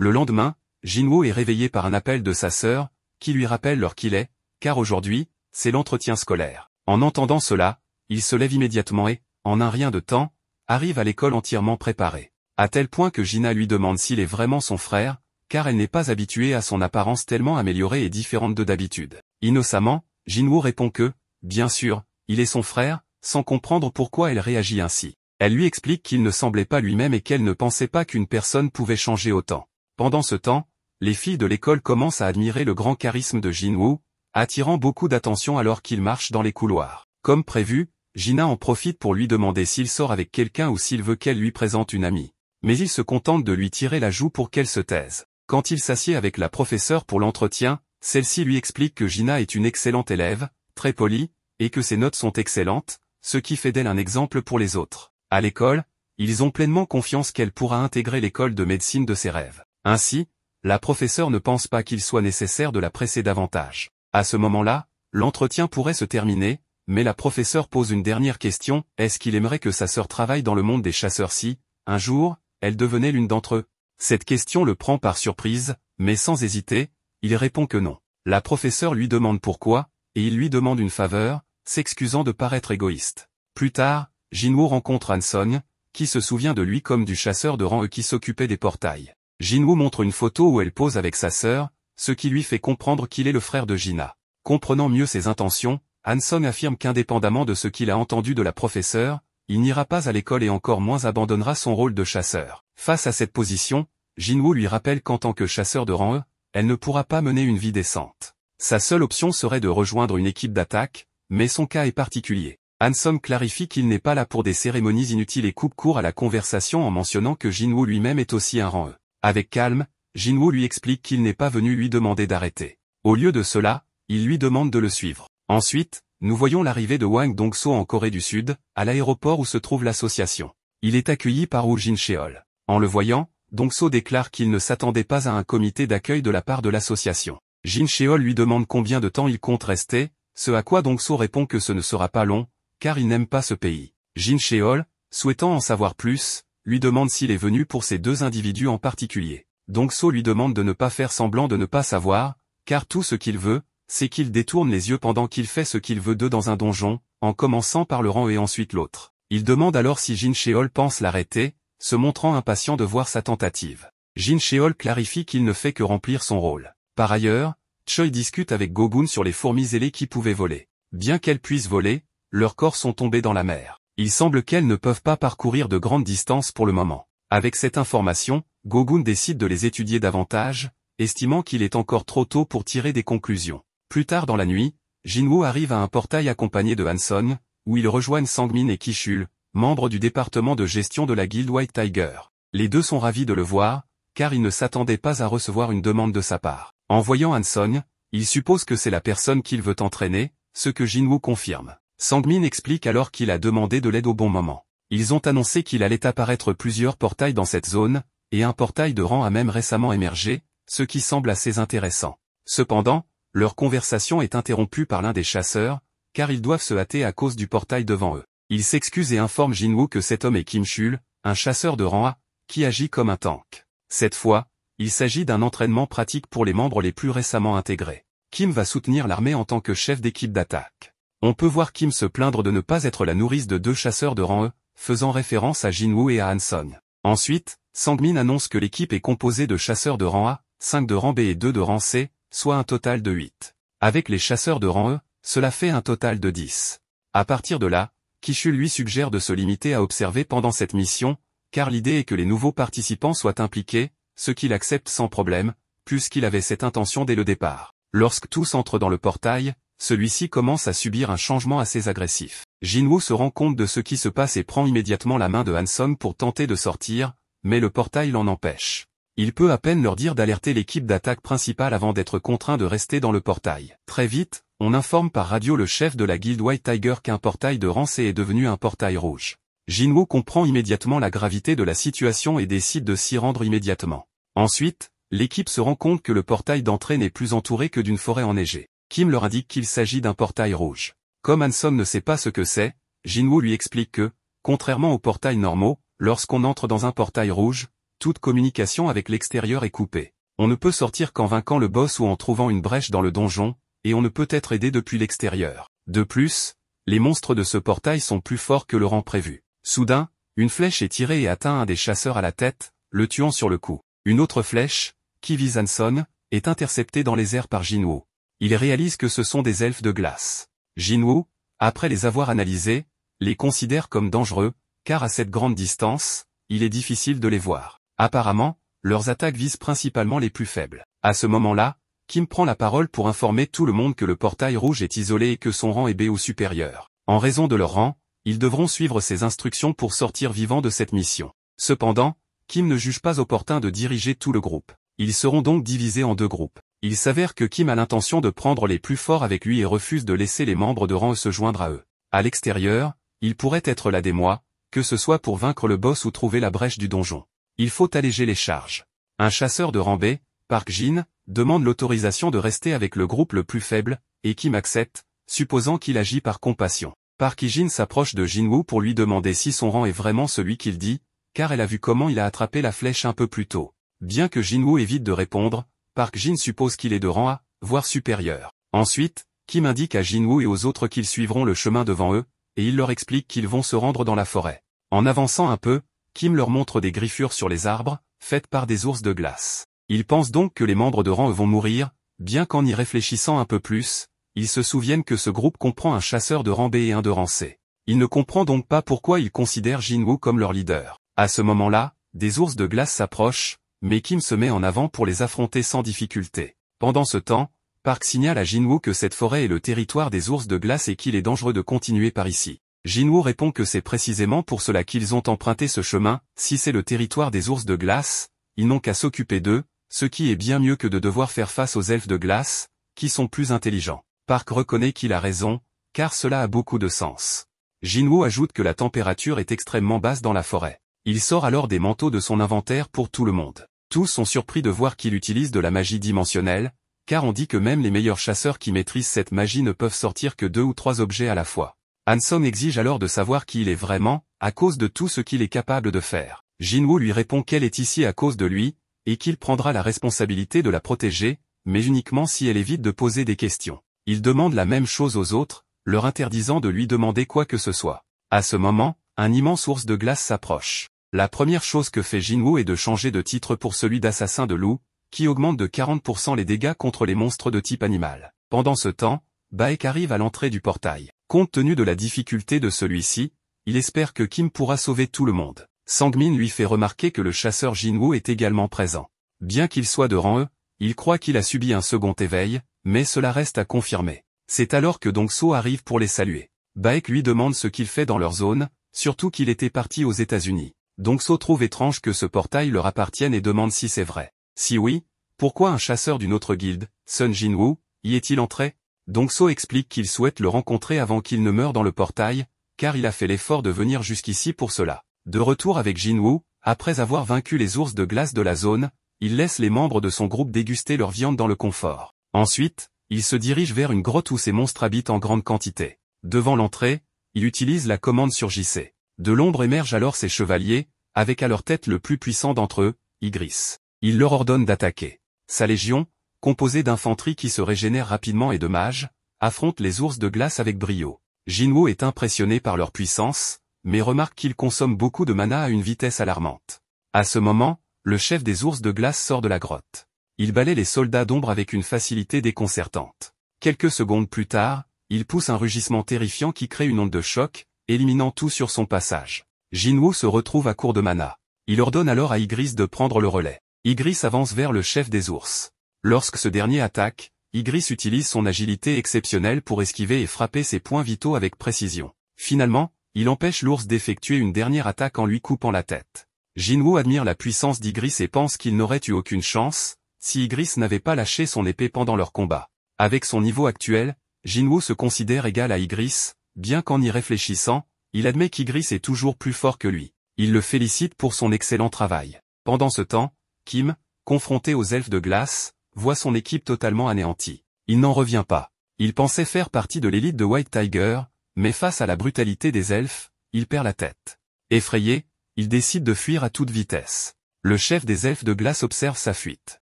Le lendemain, Jinwoo est réveillé par un appel de sa sœur, qui lui rappelle l'heure qu'il est, car aujourd'hui, c'est l'entretien scolaire. En entendant cela, il se lève immédiatement et, en un rien de temps, arrive à l'école entièrement préparé. À tel point que Jina lui demande s'il est vraiment son frère, car elle n'est pas habituée à son apparence tellement améliorée et différente de d'habitude. Innocemment, Jinwoo répond que, bien sûr, il est son frère, sans comprendre pourquoi elle réagit ainsi. Elle lui explique qu'il ne semblait pas lui-même et qu'elle ne pensait pas qu'une personne pouvait changer autant. Pendant ce temps, les filles de l'école commencent à admirer le grand charisme de Jinwoo, attirant beaucoup d'attention alors qu'il marche dans les couloirs. Comme prévu, Jina en profite pour lui demander s'il sort avec quelqu'un ou s'il veut qu'elle lui présente une amie. Mais il se contente de lui tirer la joue pour qu'elle se taise. Quand il s'assied avec la professeure pour l'entretien, celle-ci lui explique que Jina est une excellente élève, très polie, et que ses notes sont excellentes, ce qui fait d'elle un exemple pour les autres. À l'école, ils ont pleinement confiance qu'elle pourra intégrer l'école de médecine de ses rêves. Ainsi, la professeure ne pense pas qu'il soit nécessaire de la presser davantage. À ce moment-là, l'entretien pourrait se terminer, mais la professeure pose une dernière question, est-ce qu'il aimerait que sa sœur travaille dans le monde des chasseurs si, un jour, elle devenait l'une d'entre eux? Cette question le prend par surprise, mais sans hésiter, il répond que non. La professeure lui demande pourquoi, et il lui demande une faveur, s'excusant de paraître égoïste. Plus tard, Jinwoo rencontre Han-sung, qui se souvient de lui comme du chasseur de rang qui s'occupait des portails. Jinwoo montre une photo où elle pose avec sa sœur, ce qui lui fait comprendre qu'il est le frère de Jina. Comprenant mieux ses intentions, Han-sung affirme qu'indépendamment de ce qu'il a entendu de la professeure, il n'ira pas à l'école et encore moins abandonnera son rôle de chasseur. Face à cette position, Jinwoo lui rappelle qu'en tant que chasseur de rang E, elle ne pourra pas mener une vie décente. Sa seule option serait de rejoindre une équipe d'attaque, mais son cas est particulier. Han-sung clarifie qu'il n'est pas là pour des cérémonies inutiles et coupe court à la conversation en mentionnant que Jinwoo lui-même est aussi un rang E. Avec calme, Jinwoo lui explique qu'il n'est pas venu lui demander d'arrêter. Au lieu de cela, il lui demande de le suivre. Ensuite, nous voyons l'arrivée de Hwang Dong-so en Corée du Sud, à l'aéroport où se trouve l'association. Il est accueilli par Woo Jin-cheol. En le voyant, Dong-so déclare qu'il ne s'attendait pas à un comité d'accueil de la part de l'association. Jin-cheol lui demande combien de temps il compte rester, ce à quoi Dong-so répond que ce ne sera pas long, car il n'aime pas ce pays. Jin-cheol, souhaitant en savoir plus, lui demande s'il est venu pour ces deux individus en particulier. Dong-so lui demande de ne pas faire semblant de ne pas savoir, car tout ce qu'il veut, c'est qu'il détourne les yeux pendant qu'il fait ce qu'il veut d'eux dans un donjon, en commençant par le rang et ensuite l'autre. Il demande alors si Jin-cheol pense l'arrêter, se montrant impatient de voir sa tentative. Jin-cheol clarifie qu'il ne fait que remplir son rôle. Par ailleurs, Choi discute avec Go-gun sur les fourmis ailées qui pouvaient voler. Bien qu'elles puissent voler, leurs corps sont tombés dans la mer. Il semble qu'elles ne peuvent pas parcourir de grandes distances pour le moment. Avec cette information, Go-gun décide de les étudier davantage, estimant qu'il est encore trop tôt pour tirer des conclusions. Plus tard dans la nuit, Jinwoo arrive à un portail accompagné de Han-sung, où ils rejoignent Sang-min et Ki-chul, membres du département de gestion de la guilde White Tiger. Les deux sont ravis de le voir, car ils ne s'attendaient pas à recevoir une demande de sa part. En voyant Han-sung, ils supposent que c'est la personne qu'il veut entraîner, ce que Jinwoo confirme. Sang-min explique alors qu'il a demandé de l'aide au bon moment. Ils ont annoncé qu'il allait apparaître plusieurs portails dans cette zone, et un portail de rang a même récemment émergé, ce qui semble assez intéressant. Cependant, leur conversation est interrompue par l'un des chasseurs, car ils doivent se hâter à cause du portail devant eux. Il s'excuse et informe Jinwoo que cet homme est Kim-chul, un chasseur de rang A, qui agit comme un tank. Cette fois, il s'agit d'un entraînement pratique pour les membres les plus récemment intégrés. Kim va soutenir l'armée en tant que chef d'équipe d'attaque. On peut voir Kim se plaindre de ne pas être la nourrice de deux chasseurs de rang E, faisant référence à Jinwoo et à Han-sung. Ensuite, Sang-min annonce que l'équipe est composée de chasseurs de rang A, 5 de rang B et 2 de rang C, soit un total de 8. Avec les chasseurs de rang E, cela fait un total de 10. À partir de là, Ki-chul lui suggère de se limiter à observer pendant cette mission, car l'idée est que les nouveaux participants soient impliqués, ce qu'il accepte sans problème, puisqu'il avait cette intention dès le départ. Lorsque tous entrent dans le portail, celui-ci commence à subir un changement assez agressif. Jinwoo se rend compte de ce qui se passe et prend immédiatement la main de Han-sung pour tenter de sortir, mais le portail l'en empêche. Il peut à peine leur dire d'alerter l'équipe d'attaque principale avant d'être contraint de rester dans le portail. Très vite, on informe par radio le chef de la guilde White Tiger qu'un portail de rang C est devenu un portail rouge. Jinwoo comprend immédiatement la gravité de la situation et décide de s'y rendre immédiatement. Ensuite, l'équipe se rend compte que le portail d'entrée n'est plus entouré que d'une forêt enneigée. Kim leur indique qu'il s'agit d'un portail rouge. Comme Han-sung ne sait pas ce que c'est, Jinwoo lui explique que, contrairement aux portails normaux, lorsqu'on entre dans un portail rouge, toute communication avec l'extérieur est coupée. On ne peut sortir qu'en vainquant le boss ou en trouvant une brèche dans le donjon, et on ne peut être aidé depuis l'extérieur. De plus, les monstres de ce portail sont plus forts que le rang prévu. Soudain, une flèche est tirée et atteint un des chasseurs à la tête, le tuant sur le coup. Une autre flèche, qui vise Hanson, est interceptée dans les airs par Jinwoo. Il réalise que ce sont des elfes de glace. Jinwoo, après les avoir analysés, les considère comme dangereux, car à cette grande distance, il est difficile de les voir. Apparemment, leurs attaques visent principalement les plus faibles. À ce moment-là, Kim prend la parole pour informer tout le monde que le portail rouge est isolé et que son rang est B ou supérieur. En raison de leur rang, ils devront suivre ses instructions pour sortir vivants de cette mission. Cependant, Kim ne juge pas opportun de diriger tout le groupe. Ils seront donc divisés en deux groupes. Il s'avère que Kim a l'intention de prendre les plus forts avec lui et refuse de laisser les membres de rang E se joindre à eux. À l'extérieur, il pourrait être là des mois, que ce soit pour vaincre le boss ou trouver la brèche du donjon. Il faut alléger les charges. Un chasseur de rang B, Park Jin, demande l'autorisation de rester avec le groupe le plus faible, et Kim accepte, supposant qu'il agit par compassion. Park Jin s'approche de Jinwoo pour lui demander si son rang est vraiment celui qu'il dit, car elle a vu comment il a attrapé la flèche un peu plus tôt. Bien que Jinwoo évite de répondre, Park Jin suppose qu'il est de rang A, voire supérieur. Ensuite, Kim indique à Jinwoo et aux autres qu'ils suivront le chemin devant eux, et il leur explique qu'ils vont se rendre dans la forêt. En avançant un peu, Kim leur montre des griffures sur les arbres, faites par des ours de glace. Ils pensent donc que les membres de rang E vont mourir, bien qu'en y réfléchissant un peu plus, ils se souviennent que ce groupe comprend un chasseur de rang B et un de rang C. Il ne comprend donc pas pourquoi ils considèrent Jinwoo comme leur leader. À ce moment-là, des ours de glace s'approchent, mais Kim se met en avant pour les affronter sans difficulté. Pendant ce temps, Park signale à Jinwoo que cette forêt est le territoire des ours de glace et qu'il est dangereux de continuer par ici. Jinwoo répond que c'est précisément pour cela qu'ils ont emprunté ce chemin, si c'est le territoire des ours de glace, ils n'ont qu'à s'occuper d'eux, ce qui est bien mieux que de devoir faire face aux elfes de glace, qui sont plus intelligents. Park reconnaît qu'il a raison, car cela a beaucoup de sens. Jinwoo ajoute que la température est extrêmement basse dans la forêt. Il sort alors des manteaux de son inventaire pour tout le monde. Tous sont surpris de voir qu'il utilise de la magie dimensionnelle, car on dit que même les meilleurs chasseurs qui maîtrisent cette magie ne peuvent sortir que 2 ou 3 objets à la fois. Hanson exige alors de savoir qui il est vraiment, à cause de tout ce qu'il est capable de faire. Jinwoo lui répond qu'elle est ici à cause de lui, et qu'il prendra la responsabilité de la protéger, mais uniquement si elle évite de poser des questions. Il demande la même chose aux autres, leur interdisant de lui demander quoi que ce soit. À ce moment, un immense ours de glace s'approche. La première chose que fait Jinwoo est de changer de titre pour celui d'assassin de loup, qui augmente de 40% les dégâts contre les monstres de type animal. Pendant ce temps, Baek arrive à l'entrée du portail. Compte tenu de la difficulté de celui-ci, il espère que Kim pourra sauver tout le monde. Sangmin lui fait remarquer que le chasseur Jinwoo est également présent. Bien qu'il soit de rang E, il croit qu'il a subi un second éveil, mais cela reste à confirmer. C'est alors que Dongso arrive pour les saluer. Baek lui demande ce qu'il fait dans leur zone, surtout qu'il était parti aux États-Unis. Dongso trouve étrange que ce portail leur appartienne et demande si c'est vrai. Si oui, pourquoi un chasseur d'une autre guilde, Sun Jinwoo, y est-il entré? Dongso explique qu'il souhaite le rencontrer avant qu'il ne meure dans le portail, car il a fait l'effort de venir jusqu'ici pour cela. De retour avec Jinwoo, après avoir vaincu les ours de glace de la zone, il laisse les membres de son groupe déguster leur viande dans le confort. Ensuite, il se dirige vers une grotte où ces monstres habitent en grande quantité. Devant l'entrée, il utilise la commande sur JC. De l'ombre émergent alors ces chevaliers, avec à leur tête le plus puissant d'entre eux, Ygritte. Il leur ordonne d'attaquer. Sa légion, composée d'infanterie qui se régénère rapidement et de mages, affronte les ours de glace avec brio. Jinwoo est impressionné par leur puissance, mais remarque qu'ils consomment beaucoup de mana à une vitesse alarmante. À ce moment, le chef des ours de glace sort de la grotte. Il balaie les soldats d'ombre avec une facilité déconcertante. Quelques secondes plus tard, il pousse un rugissement terrifiant qui crée une onde de choc, éliminant tout sur son passage. Jinwoo se retrouve à court de mana. Il ordonne alors à Ygritte de prendre le relais. Ygritte avance vers le chef des ours. Lorsque ce dernier attaque, Ygritte utilise son agilité exceptionnelle pour esquiver et frapper ses points vitaux avec précision. Finalement, il empêche l'ours d'effectuer une dernière attaque en lui coupant la tête. Jinwoo admire la puissance d'Ygritte et pense qu'il n'aurait eu aucune chance, si Ygritte n'avait pas lâché son épée pendant leur combat. Avec son niveau actuel, Jinwoo se considère égal à Ygritte, bien qu'en y réfléchissant, il admet qu'Ygritte est toujours plus fort que lui. Il le félicite pour son excellent travail. Pendant ce temps, Kim, confronté aux elfes de glace, voit son équipe totalement anéantie. Il n'en revient pas. Il pensait faire partie de l'élite de White Tiger, mais face à la brutalité des elfes, il perd la tête. Effrayé, il décide de fuir à toute vitesse. Le chef des elfes de glace observe sa fuite.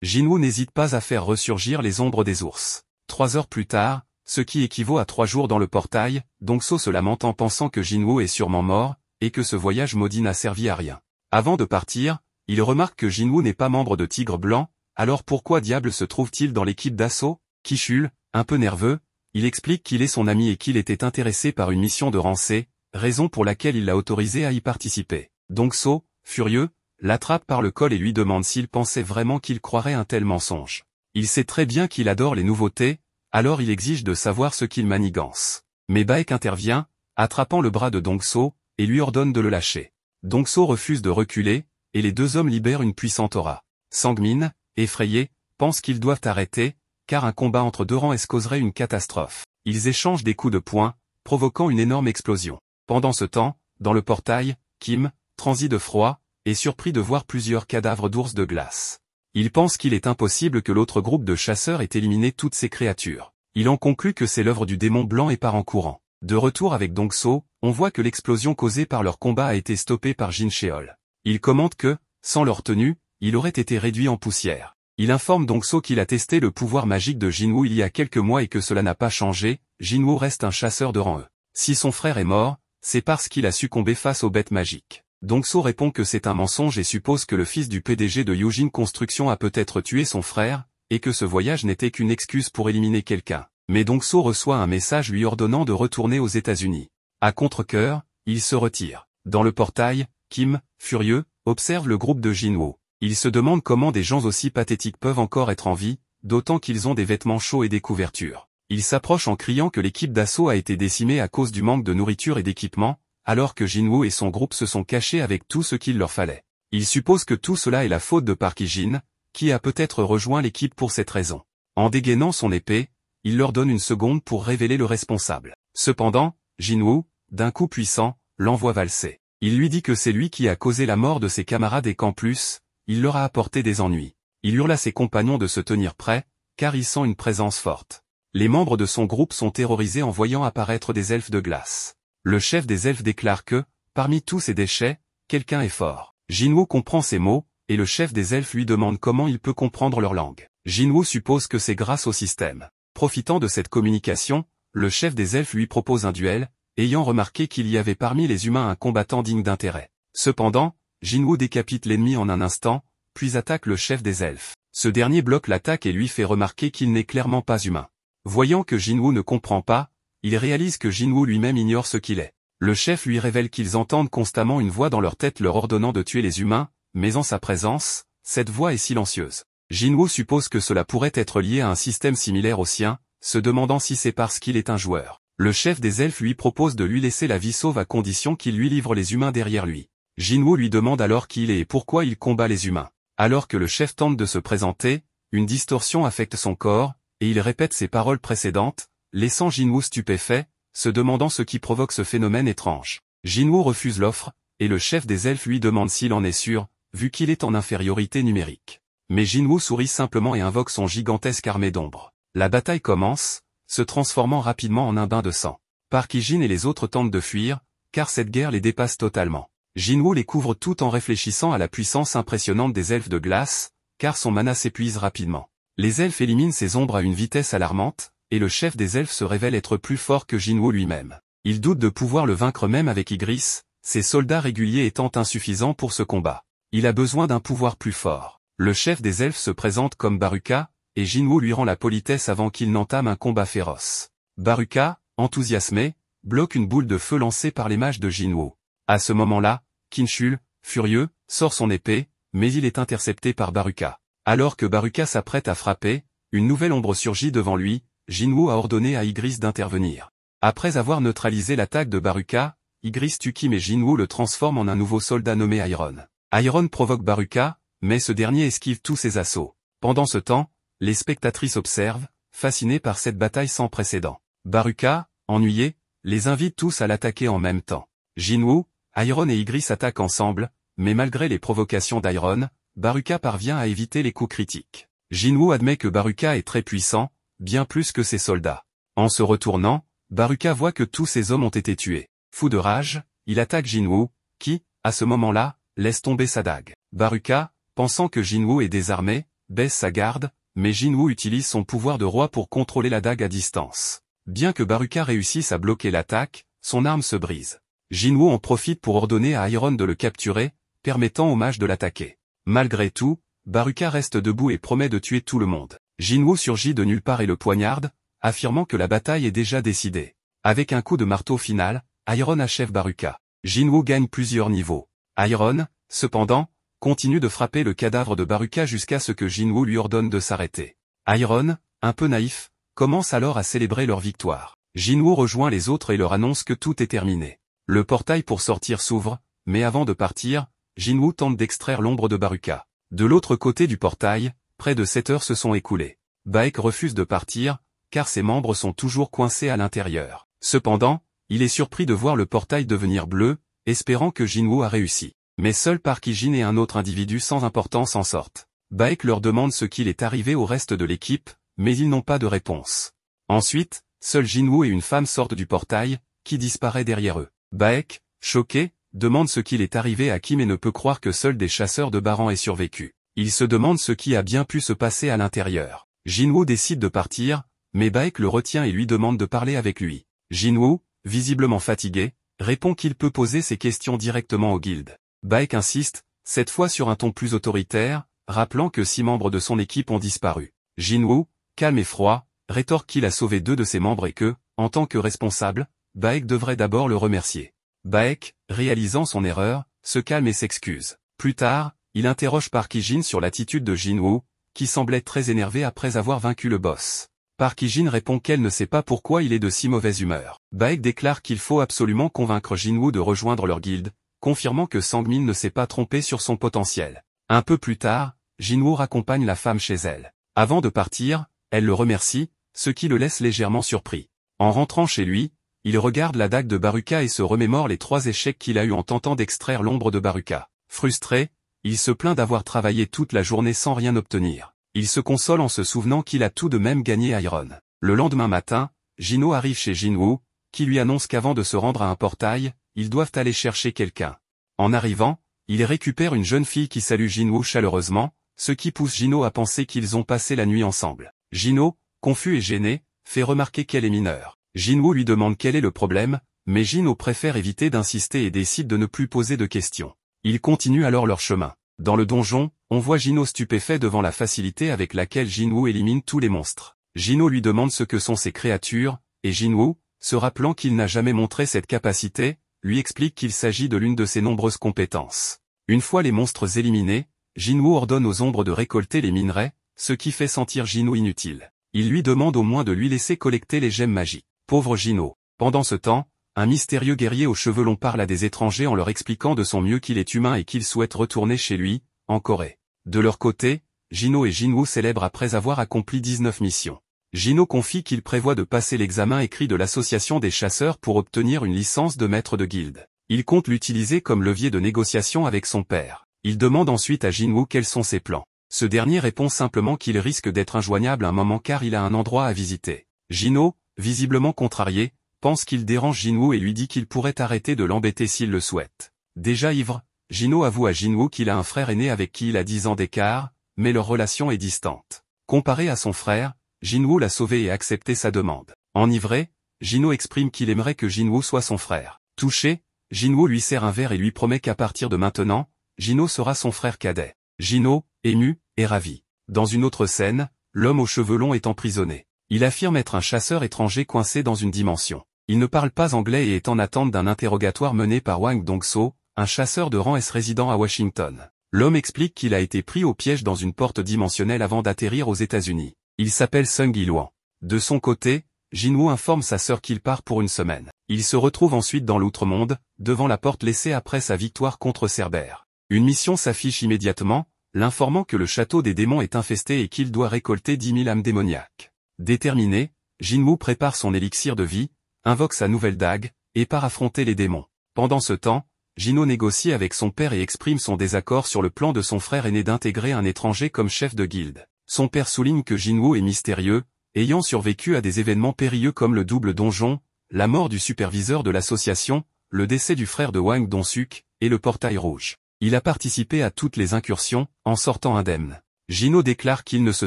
Jinwoo n'hésite pas à faire ressurgir les ombres des ours. 3 heures plus tard, ce qui équivaut à 3 jours dans le portail, Dongso se lamente en pensant que Jinwoo est sûrement mort, et que ce voyage maudit n'a servi à rien. Avant de partir, il remarque que Jinwoo n'est pas membre de Tigre Blanc, alors pourquoi diable se trouve-t-il dans l'équipe d'assaut? Ki-chul, un peu nerveux, il explique qu'il est son ami et qu'il était intéressé par une mission de Rancé, raison pour laquelle il l'a autorisé à y participer. Dongso, furieux, l'attrape par le col et lui demande s'il pensait vraiment qu'il croirait un tel mensonge. Il sait très bien qu'il adore les nouveautés, alors il exige de savoir ce qu'il manigance. Mais Baek intervient, attrapant le bras de Dongso, et lui ordonne de le lâcher. Dongso refuse de reculer, et les deux hommes libèrent une puissante aura. Sangmin, effrayé, pense qu'ils doivent arrêter, car un combat entre deux rangs causerait une catastrophe. Ils échangent des coups de poing, provoquant une énorme explosion. Pendant ce temps, dans le portail, Kim, transi de froid, est surpris de voir plusieurs cadavres d'ours de glace. Il pense qu'il est impossible que l'autre groupe de chasseurs ait éliminé toutes ces créatures. Il en conclut que c'est l'œuvre du démon blanc et part en courant. De retour avec Dongso, on voit que l'explosion causée par leur combat a été stoppée par Jin Cheol. Il commente que, sans leur tenue, il aurait été réduit en poussière. Il informe Dongso qu'il a testé le pouvoir magique de Jinwoo il y a quelques mois et que cela n'a pas changé, Jinwoo reste un chasseur de rang E. Si son frère est mort, c'est parce qu'il a succombé face aux bêtes magiques. Dongso répond que c'est un mensonge et suppose que le fils du PDG de Yujin Construction a peut-être tué son frère, et que ce voyage n'était qu'une excuse pour éliminer quelqu'un. Mais Dongso reçoit un message lui ordonnant de retourner aux États-Unis. À contre-cœur, il se retire. Dans le portail, Kim, furieux, observe le groupe de Jinwoo. Il se demande comment des gens aussi pathétiques peuvent encore être en vie, d'autant qu'ils ont des vêtements chauds et des couvertures. Il s'approche en criant que l'équipe d'assaut a été décimée à cause du manque de nourriture et d'équipement, alors que Jinwoo et son groupe se sont cachés avec tout ce qu'il leur fallait. Il suppose que tout cela est la faute de Park Hee-jin, qui a peut-être rejoint l'équipe pour cette raison. En dégainant son épée, il leur donne une seconde pour révéler le responsable. Cependant, Jinwoo, d'un coup puissant, l'envoie valser. Il lui dit que c'est lui qui a causé la mort de ses camarades et qu'en plus, il leur a apporté des ennuis. Il hurle à ses compagnons de se tenir prêts, car il sent une présence forte. Les membres de son groupe sont terrorisés en voyant apparaître des elfes de glace. Le chef des elfes déclare que, parmi tous ces déchets, quelqu'un est fort. Jinwoo comprend ces mots, et le chef des elfes lui demande comment il peut comprendre leur langue. Jinwoo suppose que c'est grâce au système. Profitant de cette communication, le chef des elfes lui propose un duel, ayant remarqué qu'il y avait parmi les humains un combattant digne d'intérêt. Cependant, Jinwoo décapite l'ennemi en un instant, puis attaque le chef des elfes. Ce dernier bloque l'attaque et lui fait remarquer qu'il n'est clairement pas humain. Voyant que Jinwoo ne comprend pas, il réalise que Jinwoo lui-même ignore ce qu'il est. Le chef lui révèle qu'ils entendent constamment une voix dans leur tête leur ordonnant de tuer les humains, mais en sa présence, cette voix est silencieuse. Jinwoo suppose que cela pourrait être lié à un système similaire au sien, se demandant si c'est parce qu'il est un joueur. Le chef des elfes lui propose de lui laisser la vie sauve à condition qu'il lui livre les humains derrière lui. Jinwoo lui demande alors qui il est et pourquoi il combat les humains. Alors que le chef tente de se présenter, une distorsion affecte son corps, et il répète ses paroles précédentes, laissant Jinwoo stupéfait, se demandant ce qui provoque ce phénomène étrange. Jinwoo refuse l'offre, et le chef des elfes lui demande s'il en est sûr, vu qu'il est en infériorité numérique. Mais Jinwoo sourit simplement et invoque son gigantesque armée d'ombre. La bataille commence, se transformant rapidement en un bain de sang. Park Hee-jin et les autres tentent de fuir, car cette guerre les dépasse totalement. Jinwoo les couvre tout en réfléchissant à la puissance impressionnante des elfes de glace, car son mana s'épuise rapidement. Les elfes éliminent ces ombres à une vitesse alarmante, et le chef des elfes se révèle être plus fort que Jinwoo lui-même. Il doute de pouvoir le vaincre même avec Ygritte, ses soldats réguliers étant insuffisants pour ce combat. Il a besoin d'un pouvoir plus fort. Le chef des elfes se présente comme Baruka, et Jinwoo lui rend la politesse avant qu'il n'entame un combat féroce. Baruka, enthousiasmé, bloque une boule de feu lancée par les mages de Jinwoo. À ce moment-là, Ki-chul, furieux, sort son épée, mais il est intercepté par Baruka. Alors que Baruka s'apprête à frapper, une nouvelle ombre surgit devant lui, Jinwoo a ordonné à Ygritte d'intervenir. Après avoir neutralisé l'attaque de Baruka, Ygritte tue Kim et Jinwoo le transforme en un nouveau soldat nommé Iron. Iron provoque Baruka, mais ce dernier esquive tous ses assauts. Pendant ce temps, les spectatrices observent, fascinées par cette bataille sans précédent. Baruka, ennuyé, les invite tous à l'attaquer en même temps. Jinwoo, Iron et Ygritte s'attaquent ensemble, mais malgré les provocations d'Iron, Baruka parvient à éviter les coups critiques. Jinwoo admet que Baruka est très puissant, bien plus que ses soldats. En se retournant, Baruka voit que tous ses hommes ont été tués. Fou de rage, il attaque Jinwoo, qui, à ce moment-là, laisse tomber sa dague. Baruka, pensant que Jinwoo est désarmé, baisse sa garde, mais Jinwoo utilise son pouvoir de roi pour contrôler la dague à distance. Bien que Baruka réussisse à bloquer l'attaque, son arme se brise. Jinwoo en profite pour ordonner à Iron de le capturer, permettant au mage de l'attaquer. Malgré tout, Baruka reste debout et promet de tuer tout le monde. Jinwoo surgit de nulle part et le poignarde, affirmant que la bataille est déjà décidée. Avec un coup de marteau final, Iron achève Baruka. Jinwoo gagne plusieurs niveaux. Iron, cependant, continue de frapper le cadavre de Baruka jusqu'à ce que Jinwoo lui ordonne de s'arrêter. Iron, un peu naïf, commence alors à célébrer leur victoire. Jinwoo rejoint les autres et leur annonce que tout est terminé. Le portail pour sortir s'ouvre, mais avant de partir, Jinwoo tente d'extraire l'ombre de Baruka. De l'autre côté du portail, près de 7 heures se sont écoulées. Baek refuse de partir, car ses membres sont toujours coincés à l'intérieur. Cependant, il est surpris de voir le portail devenir bleu, espérant que Jinwoo a réussi. Mais seul Park Hee-jin et un autre individu sans importance en sortent. Baek leur demande ce qu'il est arrivé au reste de l'équipe, mais ils n'ont pas de réponse. Ensuite, seul Jinwoo et une femme sortent du portail, qui disparaît derrière eux. Baek, choqué, demande ce qu'il est arrivé à Kim et ne peut croire que seul des chasseurs de Baran aient survécu. Il se demande ce qui a bien pu se passer à l'intérieur. Jinwoo décide de partir, mais Baek le retient et lui demande de parler avec lui. Jinwoo, visiblement fatigué, répond qu'il peut poser ses questions directement au guilde. Baek insiste, cette fois sur un ton plus autoritaire, rappelant que 6 membres de son équipe ont disparu. Jinwoo, calme et froid, rétorque qu'il a sauvé 2 de ses membres et que, en tant que responsable, Baek devrait d'abord le remercier. Baek, réalisant son erreur, se calme et s'excuse. Plus tard, il interroge Park Hee-jin sur l'attitude de Jinwoo, qui semblait très énervé après avoir vaincu le boss. Park Hee-jin répond qu'elle ne sait pas pourquoi il est de si mauvaise humeur. Baek déclare qu'il faut absolument convaincre Jinwoo de rejoindre leur guilde, confirmant que Sangmin ne s'est pas trompé sur son potentiel. Un peu plus tard, Jinwoo raccompagne la femme chez elle. Avant de partir, elle le remercie, ce qui le laisse légèrement surpris. En rentrant chez lui, il regarde la dague de Baruka et se remémore les 3 échecs qu'il a eus en tentant d'extraire l'ombre de Baruka. Frustré, il se plaint d'avoir travaillé toute la journée sans rien obtenir. Il se console en se souvenant qu'il a tout de même gagné Iron. Le lendemain matin, Jinwoo arrive chez Jinwoo, qui lui annonce qu'avant de se rendre à un portail, ils doivent aller chercher quelqu'un. En arrivant, il récupère une jeune fille qui salue Jinwoo chaleureusement, ce qui pousse Jinwoo à penser qu'ils ont passé la nuit ensemble. Jinwoo, confus et gêné, fait remarquer qu'elle est mineure. Jinwoo lui demande quel est le problème, mais Jinwoo préfère éviter d'insister et décide de ne plus poser de questions. Ils continuent alors leur chemin. Dans le donjon, on voit Jinwoo stupéfait devant la facilité avec laquelle Jinwoo élimine tous les monstres. Jinwoo lui demande ce que sont ces créatures, et Jinwoo, se rappelant qu'il n'a jamais montré cette capacité, lui explique qu'il s'agit de l'une de ses nombreuses compétences. Une fois les monstres éliminés, Jinwoo ordonne aux ombres de récolter les minerais, ce qui fait sentir Jinwoo inutile. Il lui demande au moins de lui laisser collecter les gemmes magiques. Pauvre Jinwoo. Pendant ce temps, un mystérieux guerrier aux cheveux longs parle à des étrangers en leur expliquant de son mieux qu'il est humain et qu'il souhaite retourner chez lui, en Corée. De leur côté, Jinwoo et Jinwoo célèbrent après avoir accompli 19 missions. Jinwoo confie qu'il prévoit de passer l'examen écrit de l'association des chasseurs pour obtenir une licence de maître de guilde. Il compte l'utiliser comme levier de négociation avec son père. Il demande ensuite à Jinwoo quels sont ses plans. Ce dernier répond simplement qu'il risque d'être injoignable un moment car il a un endroit à visiter. Jinwoo, visiblement contrarié, pense qu'il dérange Jinwoo et lui dit qu'il pourrait arrêter de l'embêter s'il le souhaite. Déjà ivre, Jinwoo avoue à Jinwoo qu'il a un frère aîné avec qui il a 10 ans d'écart, mais leur relation est distante. Comparé à son frère, Jinwoo l'a sauvé et a accepté sa demande. Enivré, Jinwoo exprime qu'il aimerait que Jinwoo soit son frère. Touché, Jinwoo lui sert un verre et lui promet qu'à partir de maintenant, Jinwoo sera son frère cadet. Jinwoo, ému, est ravi. Dans une autre scène, l'homme aux cheveux longs est emprisonné. Il affirme être un chasseur étranger coincé dans une dimension. Il ne parle pas anglais et est en attente d'un interrogatoire mené par Wang Dong-so, un chasseur de rang S résident à Washington. L'homme explique qu'il a été pris au piège dans une porte dimensionnelle avant d'atterrir aux États-Unis. Il s'appelle Sung Yi-luan. De son côté, Jinwoo informe sa sœur qu'il part pour une semaine. Il se retrouve ensuite dans l'outre-monde, devant la porte laissée après sa victoire contre Cerbère. Une mission s'affiche immédiatement, l'informant que le château des démons est infesté et qu'il doit récolter 10 000 âmes démoniaques. Déterminé, Jinwoo prépare son élixir de vie, invoque sa nouvelle dague, et part affronter les démons. Pendant ce temps, Jinwoo négocie avec son père et exprime son désaccord sur le plan de son frère aîné d'intégrer un étranger comme chef de guilde. Son père souligne que Jinwoo est mystérieux, ayant survécu à des événements périlleux comme le double donjon, la mort du superviseur de l'association, le décès du frère de Wang Dong-suk, et le portail rouge. Il a participé à toutes les incursions, en sortant indemne. Jin-Woo déclare qu'il ne se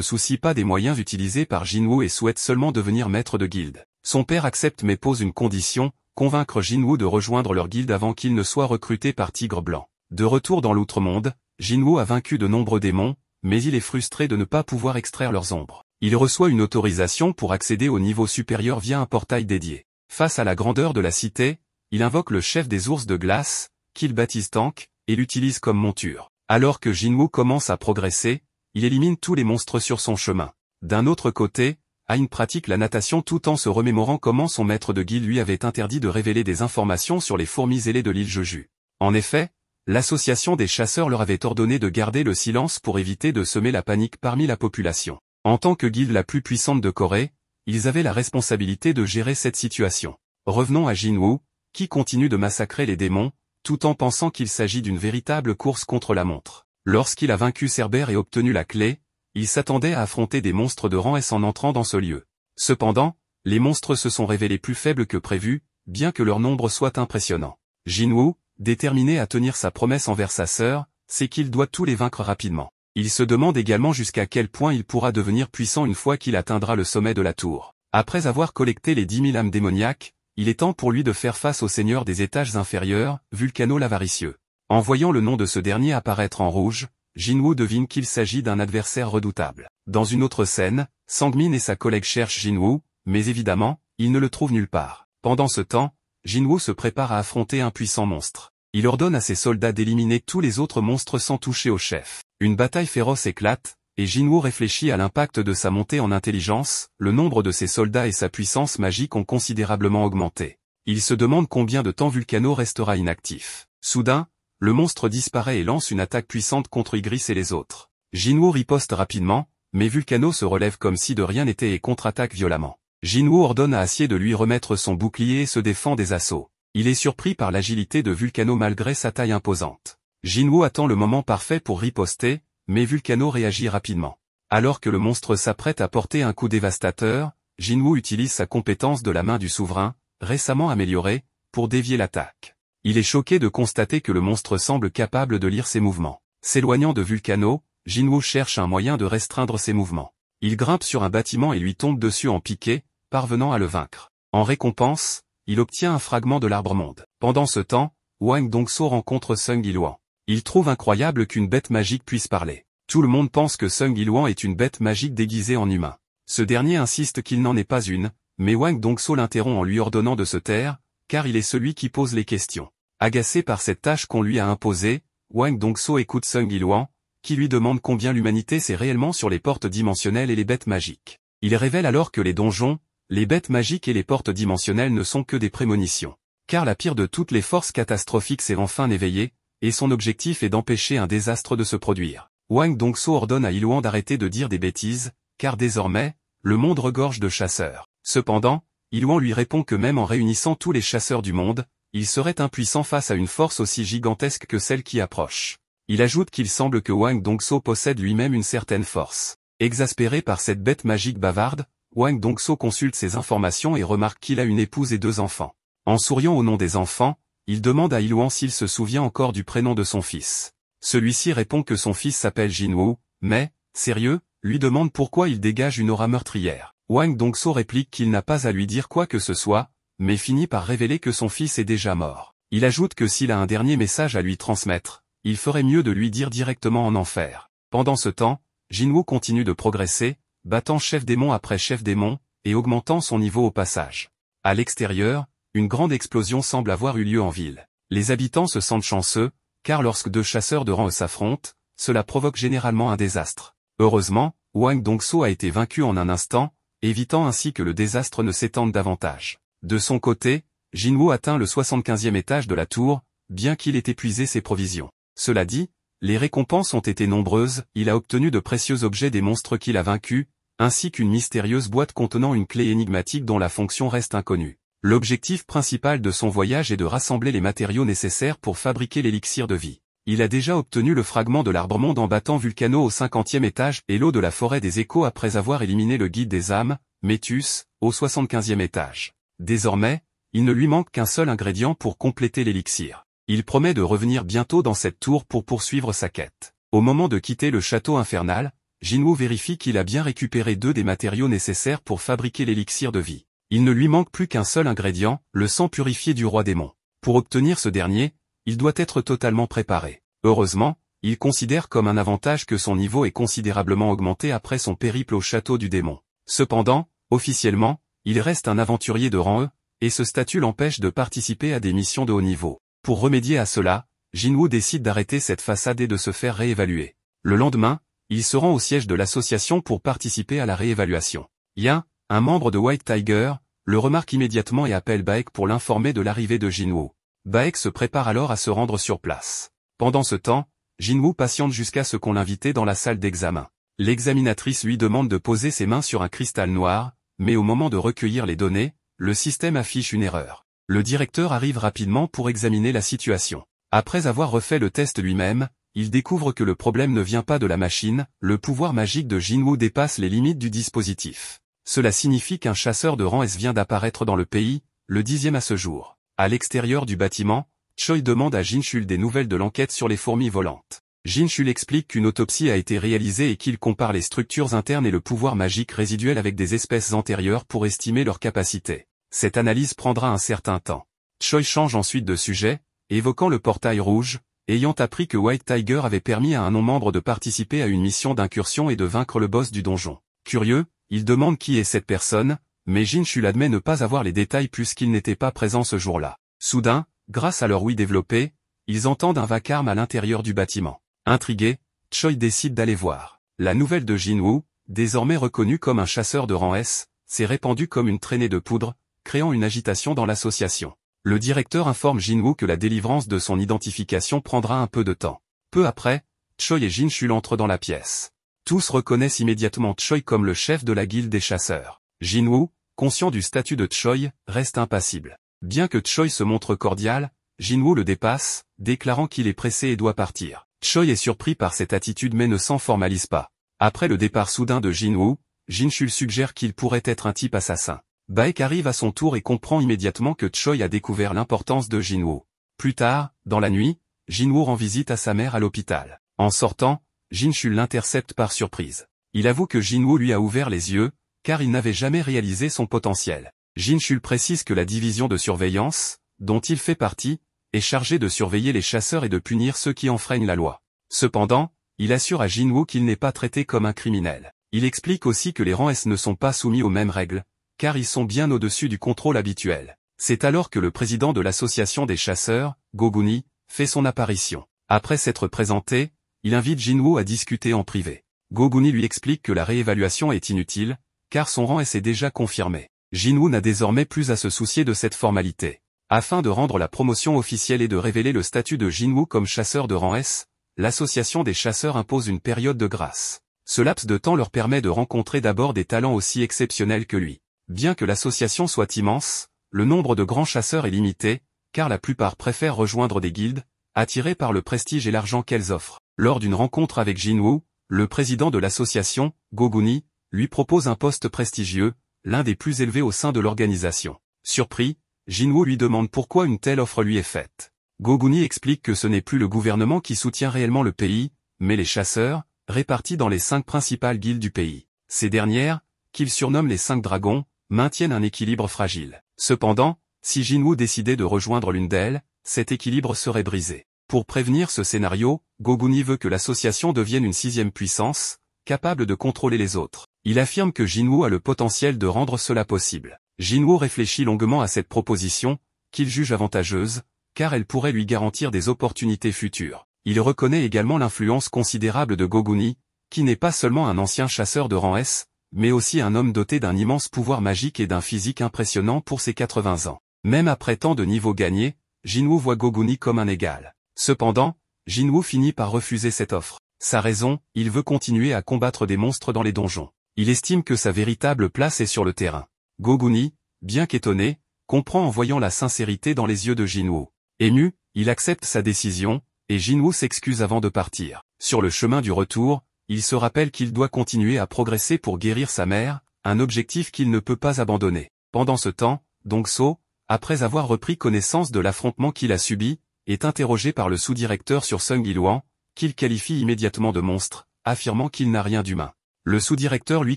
soucie pas des moyens utilisés par Jin-Woo et souhaite seulement devenir maître de guilde. Son père accepte mais pose une condition, convaincre Jin-Woo de rejoindre leur guilde avant qu'il ne soit recruté par Tigre Blanc. De retour dans l'Outre-Monde, Jin-Woo a vaincu de nombreux démons, mais il est frustré de ne pas pouvoir extraire leurs ombres. Il reçoit une autorisation pour accéder au niveau supérieur via un portail dédié. Face à la grandeur de la cité, il invoque le chef des ours de glace, qu'il baptise Tank, et l'utilise comme monture. Alors que Jin-Woo commence à progresser, il élimine tous les monstres sur son chemin. D'un autre côté, Hein pratique la natation tout en se remémorant comment son maître de guilde lui avait interdit de révéler des informations sur les fourmis ailées de l'île Jeju. En effet, l'association des chasseurs leur avait ordonné de garder le silence pour éviter de semer la panique parmi la population. En tant que guilde la plus puissante de Corée, ils avaient la responsabilité de gérer cette situation. Revenons à Jin-Woo, qui continue de massacrer les démons, tout en pensant qu'il s'agit d'une véritable course contre la montre. Lorsqu'il a vaincu Cerbère et obtenu la clé, il s'attendait à affronter des monstres de rang S en entrant dans ce lieu. Cependant, les monstres se sont révélés plus faibles que prévu, bien que leur nombre soit impressionnant. Jin-Woo, déterminé à tenir sa promesse envers sa sœur, sait qu'il doit tous les vaincre rapidement. Il se demande également jusqu'à quel point il pourra devenir puissant une fois qu'il atteindra le sommet de la tour. Après avoir collecté les 10 000 âmes démoniaques, il est temps pour lui de faire face au seigneur des étages inférieurs, Vulcano l'Avaricieux. En voyant le nom de ce dernier apparaître en rouge, Jin-Woo devine qu'il s'agit d'un adversaire redoutable. Dans une autre scène, Sang-min et sa collègue cherchent Jin-Woo, mais évidemment, ils ne le trouvent nulle part. Pendant ce temps, Jin-Woo se prépare à affronter un puissant monstre. Il ordonne à ses soldats d'éliminer tous les autres monstres sans toucher au chef. Une bataille féroce éclate, et Jin-Woo réfléchit à l'impact de sa montée en intelligence, le nombre de ses soldats et sa puissance magique ont considérablement augmenté. Il se demande combien de temps Vulcano restera inactif. Soudain, le monstre disparaît et lance une attaque puissante contre Ygritte et les autres. Jin-Woo riposte rapidement, mais Vulcano se relève comme si de rien n'était et contre-attaque violemment. Jin-Woo ordonne à Acier de lui remettre son bouclier et se défend des assauts. Il est surpris par l'agilité de Vulcano malgré sa taille imposante. Jin-Woo attend le moment parfait pour riposter, mais Vulcano réagit rapidement. Alors que le monstre s'apprête à porter un coup dévastateur, Jin-Woo utilise sa compétence de la main du souverain, récemment améliorée, pour dévier l'attaque. Il est choqué de constater que le monstre semble capable de lire ses mouvements. S'éloignant de Vulcano, Jin-Woo cherche un moyen de restreindre ses mouvements. Il grimpe sur un bâtiment et lui tombe dessus en piqué, parvenant à le vaincre. En récompense, il obtient un fragment de l'arbre-monde. Pendant ce temps, Hwang Dong-so rencontre Sung Il-hwan. Il trouve incroyable qu'une bête magique puisse parler. Tout le monde pense que Sung Il-hwan est une bête magique déguisée en humain. Ce dernier insiste qu'il n'en est pas une, mais Hwang Dong-so l'interrompt en lui ordonnant de se taire, car il est celui qui pose les questions. Agacé par cette tâche qu'on lui a imposée, Hwang Dong-so écoute Sung Il-hwan, qui lui demande combien l'humanité sait réellement sur les portes dimensionnelles et les bêtes magiques. Il révèle alors que les donjons, les bêtes magiques et les portes dimensionnelles ne sont que des prémonitions. Car la pire de toutes les forces catastrophiques s'est enfin éveillée, et son objectif est d'empêcher un désastre de se produire. Hwang Dong-so ordonne à Il-hwan d'arrêter de dire des bêtises, car désormais, le monde regorge de chasseurs. Cependant, Il-hwan lui répond que même en réunissant tous les chasseurs du monde, il serait impuissant face à une force aussi gigantesque que celle qui approche. Il ajoute qu'il semble que Hwang Dong-so possède lui-même une certaine force. Exaspéré par cette bête magique bavarde, Hwang Dong-so consulte ses informations et remarque qu'il a une épouse et 2 enfants. En souriant au nom des enfants, il demande à Il-hwan s'il se souvient encore du prénom de son fils. Celui-ci répond que son fils s'appelle Jin-Woo, mais, sérieux, lui demande pourquoi il dégage une aura meurtrière. Hwang Dong-so réplique qu'il n'a pas à lui dire quoi que ce soit, mais finit par révéler que son fils est déjà mort. Il ajoute que s'il a un dernier message à lui transmettre, il ferait mieux de lui dire directement en enfer. Pendant ce temps, Jin-Woo continue de progresser, battant chef démon après chef démon, et augmentant son niveau au passage. À l'extérieur, une grande explosion semble avoir eu lieu en ville. Les habitants se sentent chanceux, car lorsque 2 chasseurs de rang s'affrontent, cela provoque généralement un désastre. Heureusement, Hwang Dong-so a été vaincu en un instant, évitant ainsi que le désastre ne s'étende davantage. De son côté, Jin-Woo atteint le 75e étage de la tour, bien qu'il ait épuisé ses provisions. Cela dit, les récompenses ont été nombreuses, il a obtenu de précieux objets des monstres qu'il a vaincus, ainsi qu'une mystérieuse boîte contenant une clé énigmatique dont la fonction reste inconnue. L'objectif principal de son voyage est de rassembler les matériaux nécessaires pour fabriquer l'élixir de vie. Il a déjà obtenu le fragment de l'arbre-monde en battant Vulcano au 50e étage et l'eau de la forêt des échos après avoir éliminé le guide des âmes, Métus, au 75e étage. Désormais, il ne lui manque qu'un seul ingrédient pour compléter l'élixir. Il promet de revenir bientôt dans cette tour pour poursuivre sa quête. Au moment de quitter le château infernal, Jinwoo vérifie qu'il a bien récupéré 2 des matériaux nécessaires pour fabriquer l'élixir de vie. Il ne lui manque plus qu'un seul ingrédient, le sang purifié du roi démon. Pour obtenir ce dernier, il doit être totalement préparé. Heureusement, il considère comme un avantage que son niveau est considérablement augmenté après son périple au château du démon. Cependant, officiellement, il reste un aventurier de rang E, et ce statut l'empêche de participer à des missions de haut niveau. Pour remédier à cela, Jinwoo décide d'arrêter cette façade et de se faire réévaluer. Le lendemain, il se rend au siège de l'association pour participer à la réévaluation. Yan, un membre de White Tiger, le remarque immédiatement et appelle Baek pour l'informer de l'arrivée de Jinwoo. Baek se prépare alors à se rendre sur place. Pendant ce temps, Jinwoo patiente jusqu'à ce qu'on l'invite dans la salle d'examen. L'examinatrice lui demande de poser ses mains sur un cristal noir, mais au moment de recueillir les données, le système affiche une erreur. Le directeur arrive rapidement pour examiner la situation. Après avoir refait le test lui-même, il découvre que le problème ne vient pas de la machine, le pouvoir magique de Jinwoo dépasse les limites du dispositif. Cela signifie qu'un chasseur de rang S vient d'apparaître dans le pays, le 10e à ce jour. À l'extérieur du bâtiment, Choi demande à Jinchul des nouvelles de l'enquête sur les fourmis volantes. Jinchul explique qu'une autopsie a été réalisée et qu'il compare les structures internes et le pouvoir magique résiduel avec des espèces antérieures pour estimer leur capacité. Cette analyse prendra un certain temps. Choi change ensuite de sujet, évoquant le portail rouge, ayant appris que White Tiger avait permis à un non-membre de participer à une mission d'incursion et de vaincre le boss du donjon. Curieux, il demande qui est cette personne, mais Jinchul admet ne pas avoir les détails puisqu'il n'était pas présent ce jour-là. Soudain, grâce à leur ouïe développée, ils entendent un vacarme à l'intérieur du bâtiment. Intrigué, Choi décide d'aller voir. La nouvelle de Jinwoo, désormais reconnu comme un chasseur de rang S, s'est répandue comme une traînée de poudre, créant une agitation dans l'association. Le directeur informe Jinwoo que la délivrance de son identification prendra un peu de temps. Peu après, Choi et Jinchul entrent dans la pièce. Tous reconnaissent immédiatement Choi comme le chef de la guilde des chasseurs. Jinwoo, conscient du statut de Choi, reste impassible. Bien que Choi se montre cordial, Jinwoo le dépasse, déclarant qu'il est pressé et doit partir. Choi est surpris par cette attitude mais ne s'en formalise pas. Après le départ soudain de Jinwoo, Jinchul suggère qu'il pourrait être un type assassin. Baek arrive à son tour et comprend immédiatement que Choi a découvert l'importance de Jinwoo. Plus tard, dans la nuit, Jinwoo rend visite à sa mère à l'hôpital. En sortant, Jinchul l'intercepte par surprise. Il avoue que Jinwoo lui a ouvert les yeux, car il n'avait jamais réalisé son potentiel. Jinchul précise que la division de surveillance, dont il fait partie, est chargée de surveiller les chasseurs et de punir ceux qui enfreignent la loi. Cependant, il assure à Jinwoo qu'il n'est pas traité comme un criminel. Il explique aussi que les rangs S ne sont pas soumis aux mêmes règles, car ils sont bien au-dessus du contrôle habituel. C'est alors que le président de l'association des chasseurs, Goguni, fait son apparition. Après s'être présenté, il invite Jinwoo à discuter en privé. Goguni lui explique que la réévaluation est inutile, car son rang S est déjà confirmé. Jinwoo n'a désormais plus à se soucier de cette formalité. Afin de rendre la promotion officielle et de révéler le statut de Jinwoo comme chasseur de rang S, l'association des chasseurs impose une période de grâce. Ce laps de temps leur permet de rencontrer d'abord des talents aussi exceptionnels que lui. Bien que l'association soit immense, le nombre de grands chasseurs est limité, car la plupart préfèrent rejoindre des guildes, attirés par le prestige et l'argent qu'elles offrent. Lors d'une rencontre avec Jinwoo, le président de l'association, Goguni, lui propose un poste prestigieux, l'un des plus élevés au sein de l'organisation. Surpris, Jinwoo lui demande pourquoi une telle offre lui est faite. Goguni explique que ce n'est plus le gouvernement qui soutient réellement le pays, mais les chasseurs, répartis dans les 5 principales guildes du pays. Ces dernières, qu'il surnomme les 5 dragons, maintiennent un équilibre fragile. Cependant, si Jinwoo décidait de rejoindre l'une d'elles, cet équilibre serait brisé. Pour prévenir ce scénario, Goguni veut que l'association devienne une 6e puissance, capable de contrôler les autres. Il affirme que Jinwoo a le potentiel de rendre cela possible. Jinwoo réfléchit longuement à cette proposition, qu'il juge avantageuse, car elle pourrait lui garantir des opportunités futures. Il reconnaît également l'influence considérable de Goguni, qui n'est pas seulement un ancien chasseur de rang S, mais aussi un homme doté d'un immense pouvoir magique et d'un physique impressionnant pour ses 80 ans. Même après tant de niveaux gagnés, Jinwoo voit Goguni comme un égal. Cependant, Jinwoo finit par refuser cette offre. Sa raison, il veut continuer à combattre des monstres dans les donjons. Il estime que sa véritable place est sur le terrain. Goguni, bien qu'étonné, comprend en voyant la sincérité dans les yeux de Jinwoo. Ému, il accepte sa décision, et Jinwoo s'excuse avant de partir. Sur le chemin du retour, il se rappelle qu'il doit continuer à progresser pour guérir sa mère, un objectif qu'il ne peut pas abandonner. Pendant ce temps, Dongso, après avoir repris connaissance de l'affrontement qu'il a subi, est interrogé par le sous-directeur sur Sung Yiluan, qu'il qualifie immédiatement de monstre, affirmant qu'il n'a rien d'humain. Le sous-directeur lui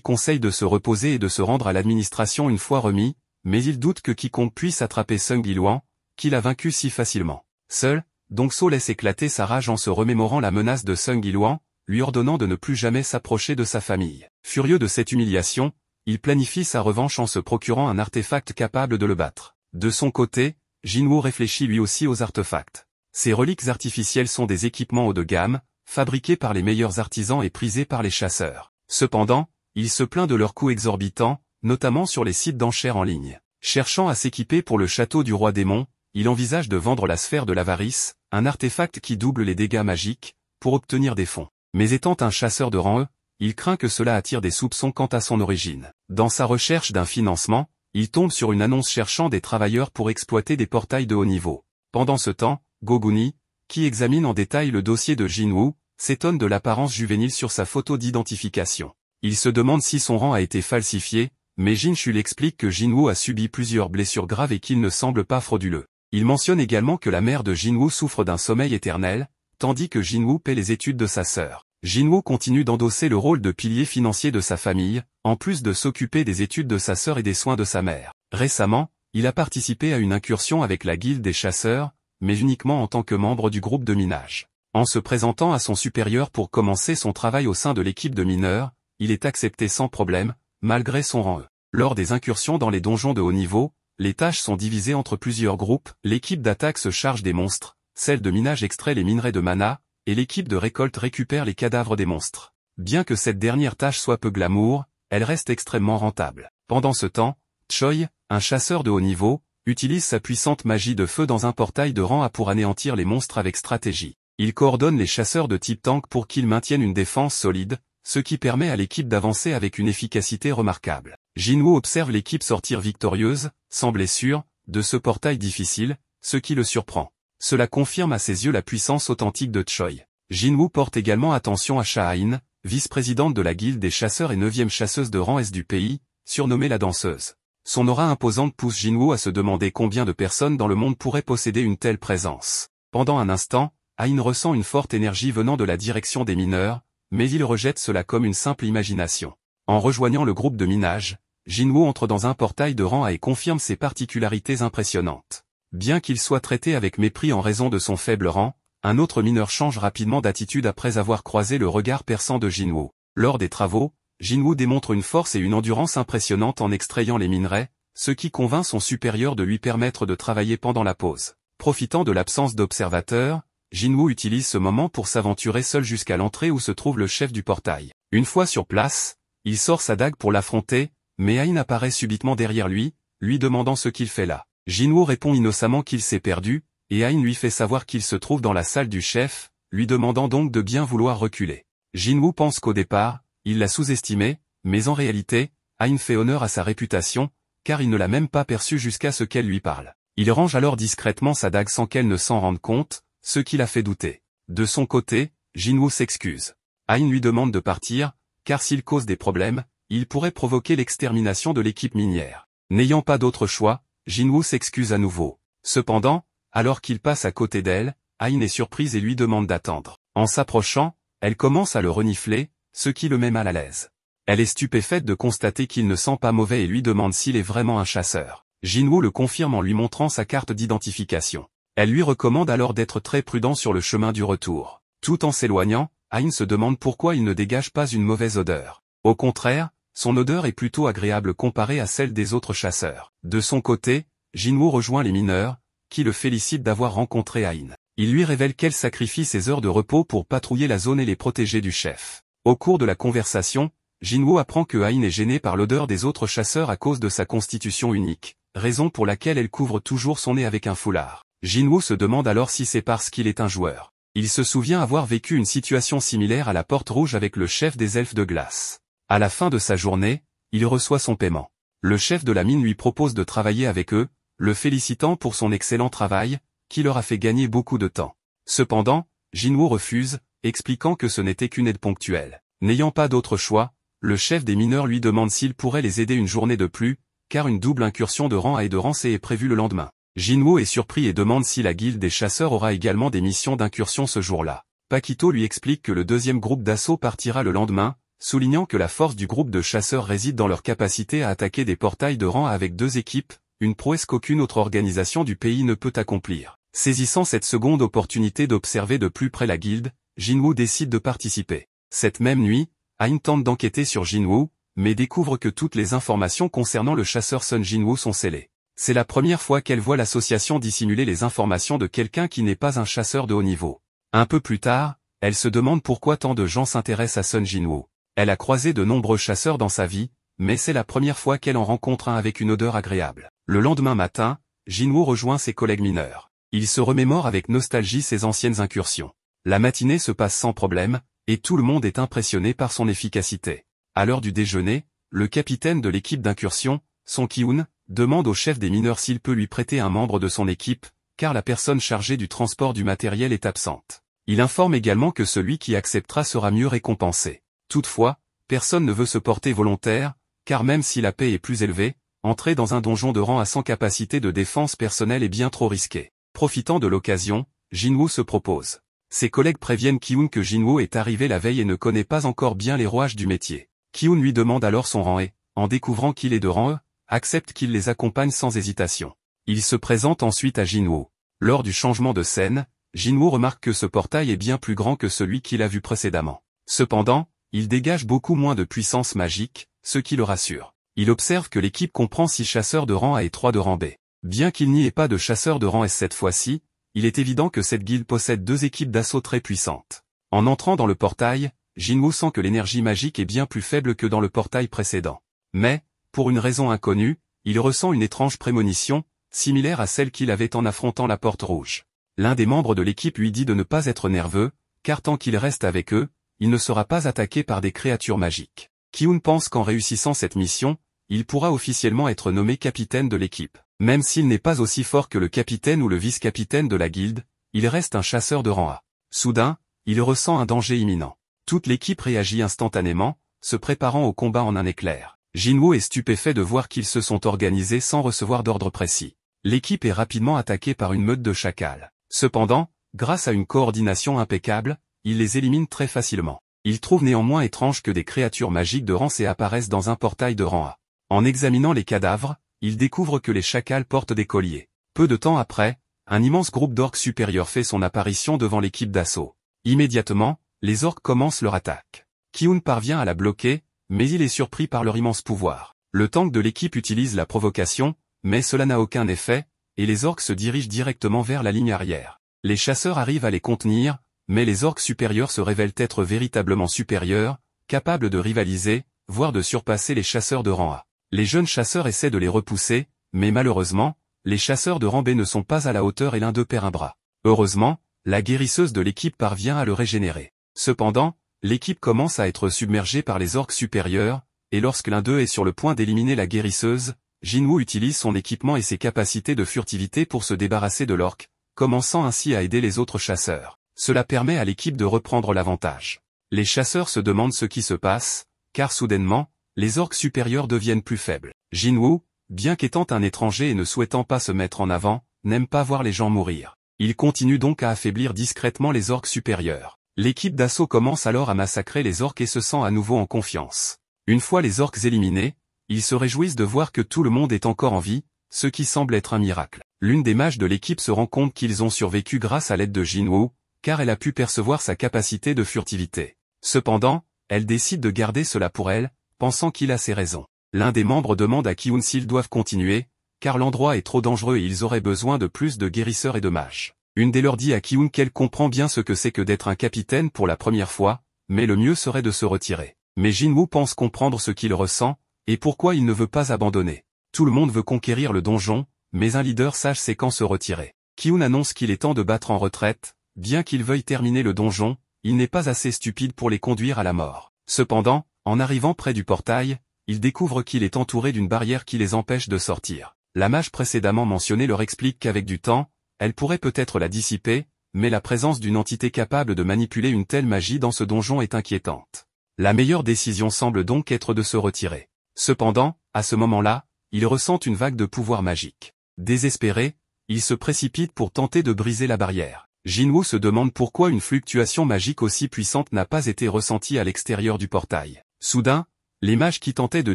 conseille de se reposer et de se rendre à l'administration une fois remis, mais il doute que quiconque puisse attraper Sung Yiluan, qu'il a vaincu si facilement. Seul, Dong So laisse éclater sa rage en se remémorant la menace de Sung Yiluan, lui ordonnant de ne plus jamais s'approcher de sa famille. Furieux de cette humiliation, il planifie sa revanche en se procurant un artefact capable de le battre. De son côté, Jinwoo réfléchit lui aussi aux artefacts. Ces reliques artificielles sont des équipements haut de gamme, fabriqués par les meilleurs artisans et prisés par les chasseurs. Cependant, il se plaint de leurs coûts exorbitants, notamment sur les sites d'enchères en ligne. Cherchant à s'équiper pour le château du roi démon, il envisage de vendre la sphère de l'avarice, un artefact qui double les dégâts magiques, pour obtenir des fonds. Mais étant un chasseur de rang E, il craint que cela attire des soupçons quant à son origine. Dans sa recherche d'un financement, il tombe sur une annonce cherchant des travailleurs pour exploiter des portails de haut niveau. Pendant ce temps, Goguni, qui examine en détail le dossier de Jinwoo, s'étonne de l'apparence juvénile sur sa photo d'identification. Il se demande si son rang a été falsifié, mais Jin Chul explique que Jinwoo a subi plusieurs blessures graves et qu'il ne semble pas frauduleux. Il mentionne également que la mère de Jinwoo souffre d'un sommeil éternel, tandis que Jinwoo paie les études de sa sœur. Jinwoo continue d'endosser le rôle de pilier financier de sa famille, en plus de s'occuper des études de sa sœur et des soins de sa mère. Récemment, il a participé à une incursion avec la guilde des chasseurs, mais uniquement en tant que membre du groupe de minage. En se présentant à son supérieur pour commencer son travail au sein de l'équipe de mineurs, il est accepté sans problème, malgré son rang E. Lors des incursions dans les donjons de haut niveau, les tâches sont divisées entre plusieurs groupes, l'équipe d'attaque se charge des monstres, celle de minage extrait les minerais de mana, et l'équipe de récolte récupère les cadavres des monstres. Bien que cette dernière tâche soit peu glamour, elle reste extrêmement rentable. Pendant ce temps, Choi, un chasseur de haut niveau, utilise sa puissante magie de feu dans un portail de rang A pour anéantir les monstres avec stratégie. Il coordonne les chasseurs de type tank pour qu'ils maintiennent une défense solide, ce qui permet à l'équipe d'avancer avec une efficacité remarquable. Jinwoo observe l'équipe sortir victorieuse, sans blessure, de ce portail difficile, ce qui le surprend. Cela confirme à ses yeux la puissance authentique de Choi. Jinwoo porte également attention à Cha-In, vice-présidente de la guilde des chasseurs et 9e chasseuse de rang S du pays, surnommée la danseuse. Son aura imposante pousse Jinwoo à se demander combien de personnes dans le monde pourraient posséder une telle présence. Pendant un instant, Ain ressent une forte énergie venant de la direction des mineurs, mais il rejette cela comme une simple imagination. En rejoignant le groupe de minage, Jinwoo entre dans un portail de rang A et confirme ses particularités impressionnantes. Bien qu'il soit traité avec mépris en raison de son faible rang, un autre mineur change rapidement d'attitude après avoir croisé le regard perçant de Jinwoo. Lors des travaux, Jinwoo démontre une force et une endurance impressionnantes en extrayant les minerais, ce qui convainc son supérieur de lui permettre de travailler pendant la pause. Profitant de l'absence d'observateurs, Jinwoo utilise ce moment pour s'aventurer seul jusqu'à l'entrée où se trouve le chef du portail. Une fois sur place, il sort sa dague pour l'affronter, mais Ain apparaît subitement derrière lui demandant ce qu'il fait là. Jinwoo répond innocemment qu'il s'est perdu, et Ain lui fait savoir qu'il se trouve dans la salle du chef, lui demandant donc de bien vouloir reculer. Jinwoo pense qu'au départ, il l'a sous-estimé, mais en réalité, Ain fait honneur à sa réputation, car il ne l'a même pas perçue jusqu'à ce qu'elle lui parle. Il range alors discrètement sa dague sans qu'elle ne s'en rende compte, ce qui l'a fait douter. De son côté, Jinwoo s'excuse. Ain lui demande de partir, car s'il cause des problèmes, il pourrait provoquer l'extermination de l'équipe minière. N'ayant pas d'autre choix, Jinwoo s'excuse à nouveau. Cependant, alors qu'il passe à côté d'elle, Ain est surprise et lui demande d'attendre. En s'approchant, elle commence à le renifler, ce qui le met mal à l'aise. Elle est stupéfaite de constater qu'il ne sent pas mauvais et lui demande s'il est vraiment un chasseur. Jinwoo le confirme en lui montrant sa carte d'identification. Elle lui recommande alors d'être très prudent sur le chemin du retour. Tout en s'éloignant, Ain se demande pourquoi il ne dégage pas une mauvaise odeur. Au contraire, son odeur est plutôt agréable comparée à celle des autres chasseurs. De son côté, Jinwoo rejoint les mineurs, qui le félicitent d'avoir rencontré Ain. Il lui révèle qu'elle sacrifie ses heures de repos pour patrouiller la zone et les protéger du chef. Au cours de la conversation, Jinwoo apprend que Ain est gênée par l'odeur des autres chasseurs à cause de sa constitution unique, raison pour laquelle elle couvre toujours son nez avec un foulard. Jinwoo se demande alors si c'est parce qu'il est un joueur. Il se souvient avoir vécu une situation similaire à la Porte Rouge avec le chef des elfes de glace. À la fin de sa journée, il reçoit son paiement. Le chef de la mine lui propose de travailler avec eux, le félicitant pour son excellent travail, qui leur a fait gagner beaucoup de temps. Cependant, Jinwoo refuse, expliquant que ce n'était qu'une aide ponctuelle. N'ayant pas d'autre choix, le chef des mineurs lui demande s'il pourrait les aider une journée de plus, car une double incursion de rang A et de rang C est prévue le lendemain. Jinwoo est surpris et demande si la guilde des chasseurs aura également des missions d'incursion ce jour-là. Paquito lui explique que le deuxième groupe d'assaut partira le lendemain, soulignant que la force du groupe de chasseurs réside dans leur capacité à attaquer des portails de rang avec 2 équipes, une prouesse qu'aucune autre organisation du pays ne peut accomplir. Saisissant cette seconde opportunité d'observer de plus près la guilde, Jinwoo décide de participer. Cette même nuit, Ain tente d'enquêter sur Jinwoo, mais découvre que toutes les informations concernant le chasseur Sun Jinwoo sont scellées. C'est la première fois qu'elle voit l'association dissimuler les informations de quelqu'un qui n'est pas un chasseur de haut niveau. Un peu plus tard, elle se demande pourquoi tant de gens s'intéressent à Sun Jinwoo. Elle a croisé de nombreux chasseurs dans sa vie, mais c'est la première fois qu'elle en rencontre un avec une odeur agréable. Le lendemain matin, Jinwoo rejoint ses collègues mineurs. Il se remémore avec nostalgie ses anciennes incursions. La matinée se passe sans problème, et tout le monde est impressionné par son efficacité. À l'heure du déjeuner, le capitaine de l'équipe d'incursion, Song Ki-hoon, demande au chef des mineurs s'il peut lui prêter un membre de son équipe, car la personne chargée du transport du matériel est absente. Il informe également que celui qui acceptera sera mieux récompensé. Toutefois, personne ne veut se porter volontaire, car même si la paie est plus élevée, entrer dans un donjon de rang à 100 capacités de défense personnelle est bien trop risqué. Profitant de l'occasion, Jinwoo se propose. Ses collègues préviennent Ki-hoon que Jinwoo est arrivé la veille et ne connaît pas encore bien les rouages du métier. Ki-hoon lui demande alors son rang et, en découvrant qu'il est de rang E, accepte qu'il les accompagne sans hésitation. Il se présente ensuite à Jinwoo. Lors du changement de scène, Jinwoo remarque que ce portail est bien plus grand que celui qu'il a vu précédemment. Cependant, il dégage beaucoup moins de puissance magique, ce qui le rassure. Il observe que l'équipe comprend 6 chasseurs de rang A et 3 de rang B. Bien qu'il n'y ait pas de chasseurs de rang S cette fois-ci, il est évident que cette guilde possède 2 équipes d'assaut très puissantes. En entrant dans le portail, Jinwoo sent que l'énergie magique est bien plus faible que dans le portail précédent. Mais, pour une raison inconnue, il ressent une étrange prémonition, similaire à celle qu'il avait en affrontant la porte rouge. L'un des membres de l'équipe lui dit de ne pas être nerveux, car tant qu'il reste avec eux, il ne sera pas attaqué par des créatures magiques. Ki-hoon pense qu'en réussissant cette mission, il pourra officiellement être nommé capitaine de l'équipe. Même s'il n'est pas aussi fort que le capitaine ou le vice-capitaine de la guilde, il reste un chasseur de rang A. Soudain, il ressent un danger imminent. Toute l'équipe réagit instantanément, se préparant au combat en un éclair. Jinwoo est stupéfait de voir qu'ils se sont organisés sans recevoir d'ordre précis. L'équipe est rapidement attaquée par une meute de chacals. Cependant, grâce à une coordination impeccable, il les élimine très facilement. Il trouve néanmoins étrange que des créatures magiques de rang C apparaissent dans un portail de rang A. En examinant les cadavres, il découvre que les chacals portent des colliers. Peu de temps après, un immense groupe d'orques supérieurs fait son apparition devant l'équipe d'assaut. Immédiatement, les orques commencent leur attaque. Ki-hoon parvient à la bloquer, mais il est surpris par leur immense pouvoir. Le tank de l'équipe utilise la provocation, mais cela n'a aucun effet, et les orques se dirigent directement vers la ligne arrière. Les chasseurs arrivent à les contenir, mais les orques supérieurs se révèlent être véritablement supérieurs, capables de rivaliser, voire de surpasser les chasseurs de rang A. Les jeunes chasseurs essaient de les repousser, mais malheureusement, les chasseurs de rang B ne sont pas à la hauteur et l'un d'eux perd un bras. Heureusement, la guérisseuse de l'équipe parvient à le régénérer. Cependant, l'équipe commence à être submergée par les orques supérieurs, et lorsque l'un d'eux est sur le point d'éliminer la guérisseuse, Jinwoo utilise son équipement et ses capacités de furtivité pour se débarrasser de l'orque, commençant ainsi à aider les autres chasseurs. Cela permet à l'équipe de reprendre l'avantage. Les chasseurs se demandent ce qui se passe, car soudainement, les orques supérieurs deviennent plus faibles. Jinwoo, bien qu'étant un étranger et ne souhaitant pas se mettre en avant, n'aime pas voir les gens mourir. Il continue donc à affaiblir discrètement les orques supérieurs. L'équipe d'assaut commence alors à massacrer les orques et se sent à nouveau en confiance. Une fois les orques éliminés, ils se réjouissent de voir que tout le monde est encore en vie, ce qui semble être un miracle. L'une des mages de l'équipe se rend compte qu'ils ont survécu grâce à l'aide de Jinwoo, car elle a pu percevoir sa capacité de furtivité. Cependant, elle décide de garder cela pour elle, pensant qu'il a ses raisons. L'un des membres demande à Ki-hoon s'ils doivent continuer, car l'endroit est trop dangereux et ils auraient besoin de plus de guérisseurs et de mages. Une des leur dit à Ki-hoon qu'elle comprend bien ce que c'est que d'être un capitaine pour la première fois, mais le mieux serait de se retirer. Mais Jinwoo pense comprendre ce qu'il ressent, et pourquoi il ne veut pas abandonner. Tout le monde veut conquérir le donjon, mais un leader sage sait quand se retirer. Ki-hoon annonce qu'il est temps de battre en retraite, bien qu'il veuille terminer le donjon, il n'est pas assez stupide pour les conduire à la mort. Cependant, en arrivant près du portail, il découvre qu'il est entouré d'une barrière qui les empêche de sortir. La mage précédemment mentionnée leur explique qu'avec du temps, elle pourrait peut-être la dissiper, mais la présence d'une entité capable de manipuler une telle magie dans ce donjon est inquiétante. La meilleure décision semble donc être de se retirer. Cependant, à ce moment-là, il ressent une vague de pouvoir magique. Désespéré, il se précipite pour tenter de briser la barrière. Jinwoo se demande pourquoi une fluctuation magique aussi puissante n'a pas été ressentie à l'extérieur du portail. Soudain, les mages qui tentaient de